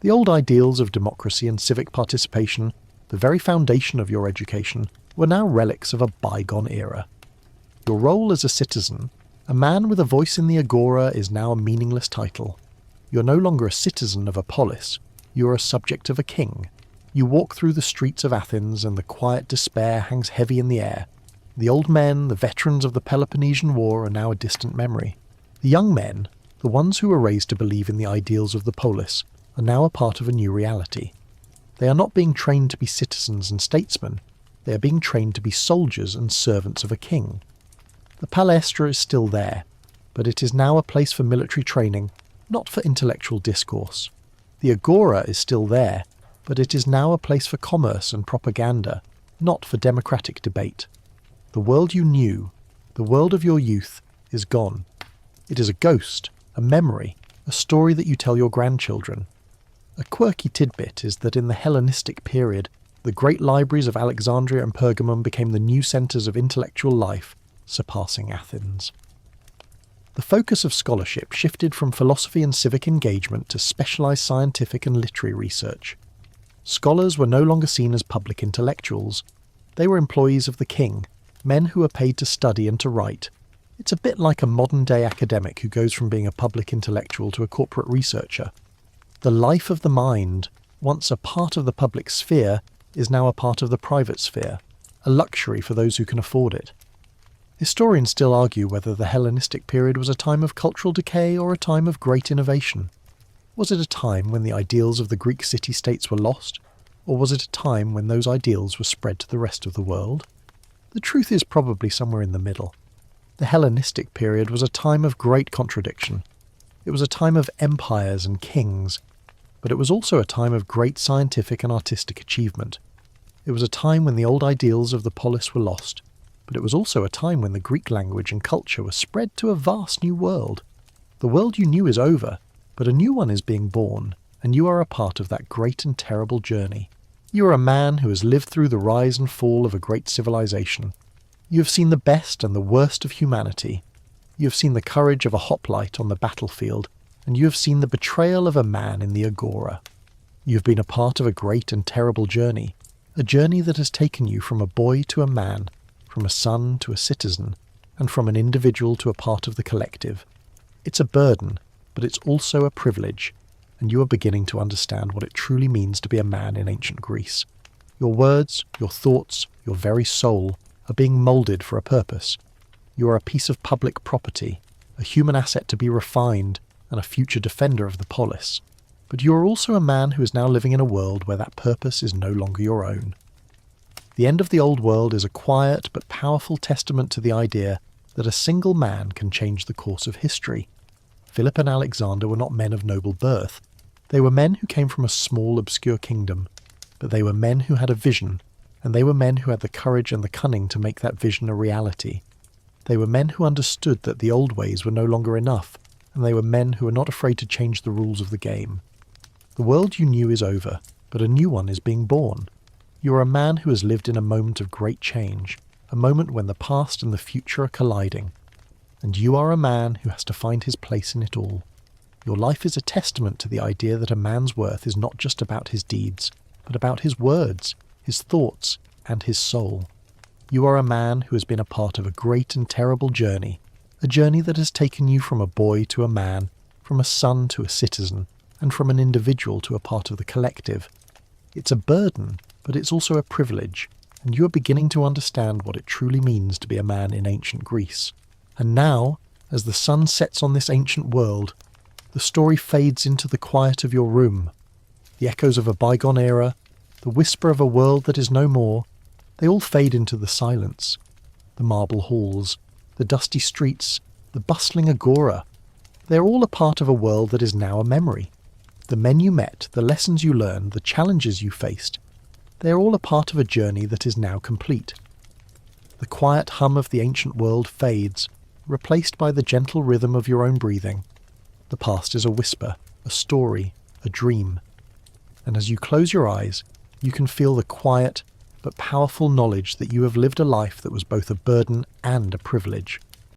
The old ideals of democracy and civic participation, the very foundation of your education, were now relics of a bygone era. Your role as a citizen, a man with a voice in the agora, is now a meaningless title. You are no longer a citizen of a polis, you are a subject of a king. You walk through the streets of Athens and the quiet despair hangs heavy in the air. The old men, the veterans of the Peloponnesian War, are now a distant memory. The young men, the ones who were raised to believe in the ideals of the polis, are now a part of a new reality. They are not being trained to be citizens and statesmen, they are being trained to be soldiers and servants of a king. The palestra is still there, but it is now a place for military training, not for intellectual discourse. The agora is still there, but it is now a place for commerce and propaganda, not for democratic debate. The world you knew, the world of your youth, is gone. It is a ghost, a memory, a story that you tell your grandchildren. A quirky tidbit is that in the Hellenistic period, the great libraries of Alexandria and Pergamum became the new centres of intellectual life, surpassing Athens. The focus of scholarship shifted from philosophy and civic engagement to specialised scientific and literary research. Scholars were no longer seen as public intellectuals. They were employees of the king, men who were paid to study and to write. It's a bit like a modern-day academic who goes from being a public intellectual to a corporate researcher. The life of the mind, once a part of the public sphere, is now a part of the private sphere, a luxury for those who can afford it. Historians still argue whether the Hellenistic period was a time of cultural decay or a time of great innovation. Was it a time when the ideals of the Greek city-states were lost, or was it a time when those ideals were spread to the rest of the world? The truth is probably somewhere in the middle. The Hellenistic period was a time of great contradiction. It was a time of empires and kings, but it was also a time of great scientific and artistic achievement. It was a time when the old ideals of the polis were lost, but it was also a time when the Greek language and culture were spread to a vast new world. The world you knew is over, but a new one is being born, and you are a part of that great and terrible journey. You are a man who has lived through the rise and fall of a great civilization. You have seen the best and the worst of humanity, You have seen the courage of a hoplite on the battlefield, and you have seen the betrayal of a man in the agora. You have been a part of a great and terrible journey, a journey that has taken you from a boy to a man, from a son to a citizen, and from an individual to a part of the collective. It's a burden, but it's also a privilege, and you are beginning to understand what it truly means to be a man in ancient Greece. Your words, your thoughts, your very soul are being moulded for a purpose. You are a piece of public property, a human asset to be refined, and a future defender of the polis. But you are also a man who is now living in a world where that purpose is no longer your own. The end of the old world is a quiet but powerful testament to the idea that a single man can change the course of history. Philip and Alexander were not men of noble birth. They were men who came from a small, obscure kingdom, but they were men who had a vision, and they were men who had the courage and the cunning to make that vision a reality. They were men who understood that the old ways were no longer enough, and they were men who were not afraid to change the rules of the game. The world you knew is over, but a new one is being born. You are a man who has lived in a moment of great change, a moment when the past and the future are colliding. And you are a man who has to find his place in it all. Your life is a testament to the idea that a man's worth is not just about his deeds, but about his words, his thoughts, and his soul. You are a man who has been a part of a great and terrible journey, a journey that has taken you from a boy to a man, from a son to a citizen, and from an individual to a part of the collective. It's a burden, but it's also a privilege, and you are beginning to understand what it truly means to be a man in ancient Greece. And now, as the sun sets on this ancient world, the story fades into the quiet of your room. The echoes of a bygone era, the whisper of a world that is no more, they all fade into the silence. The marble halls, the dusty streets, the bustling agora, they are all a part of a world that is now a memory. The men you met, the lessons you learned, the challenges you faced, they are all a part of a journey that is now complete. The quiet hum of the ancient world fades, replaced by the gentle rhythm of your own breathing. The past is a whisper, a story, a dream. And as you close your eyes, you can feel the quiet but powerful knowledge that you have lived a life that was both a burden and a privilege.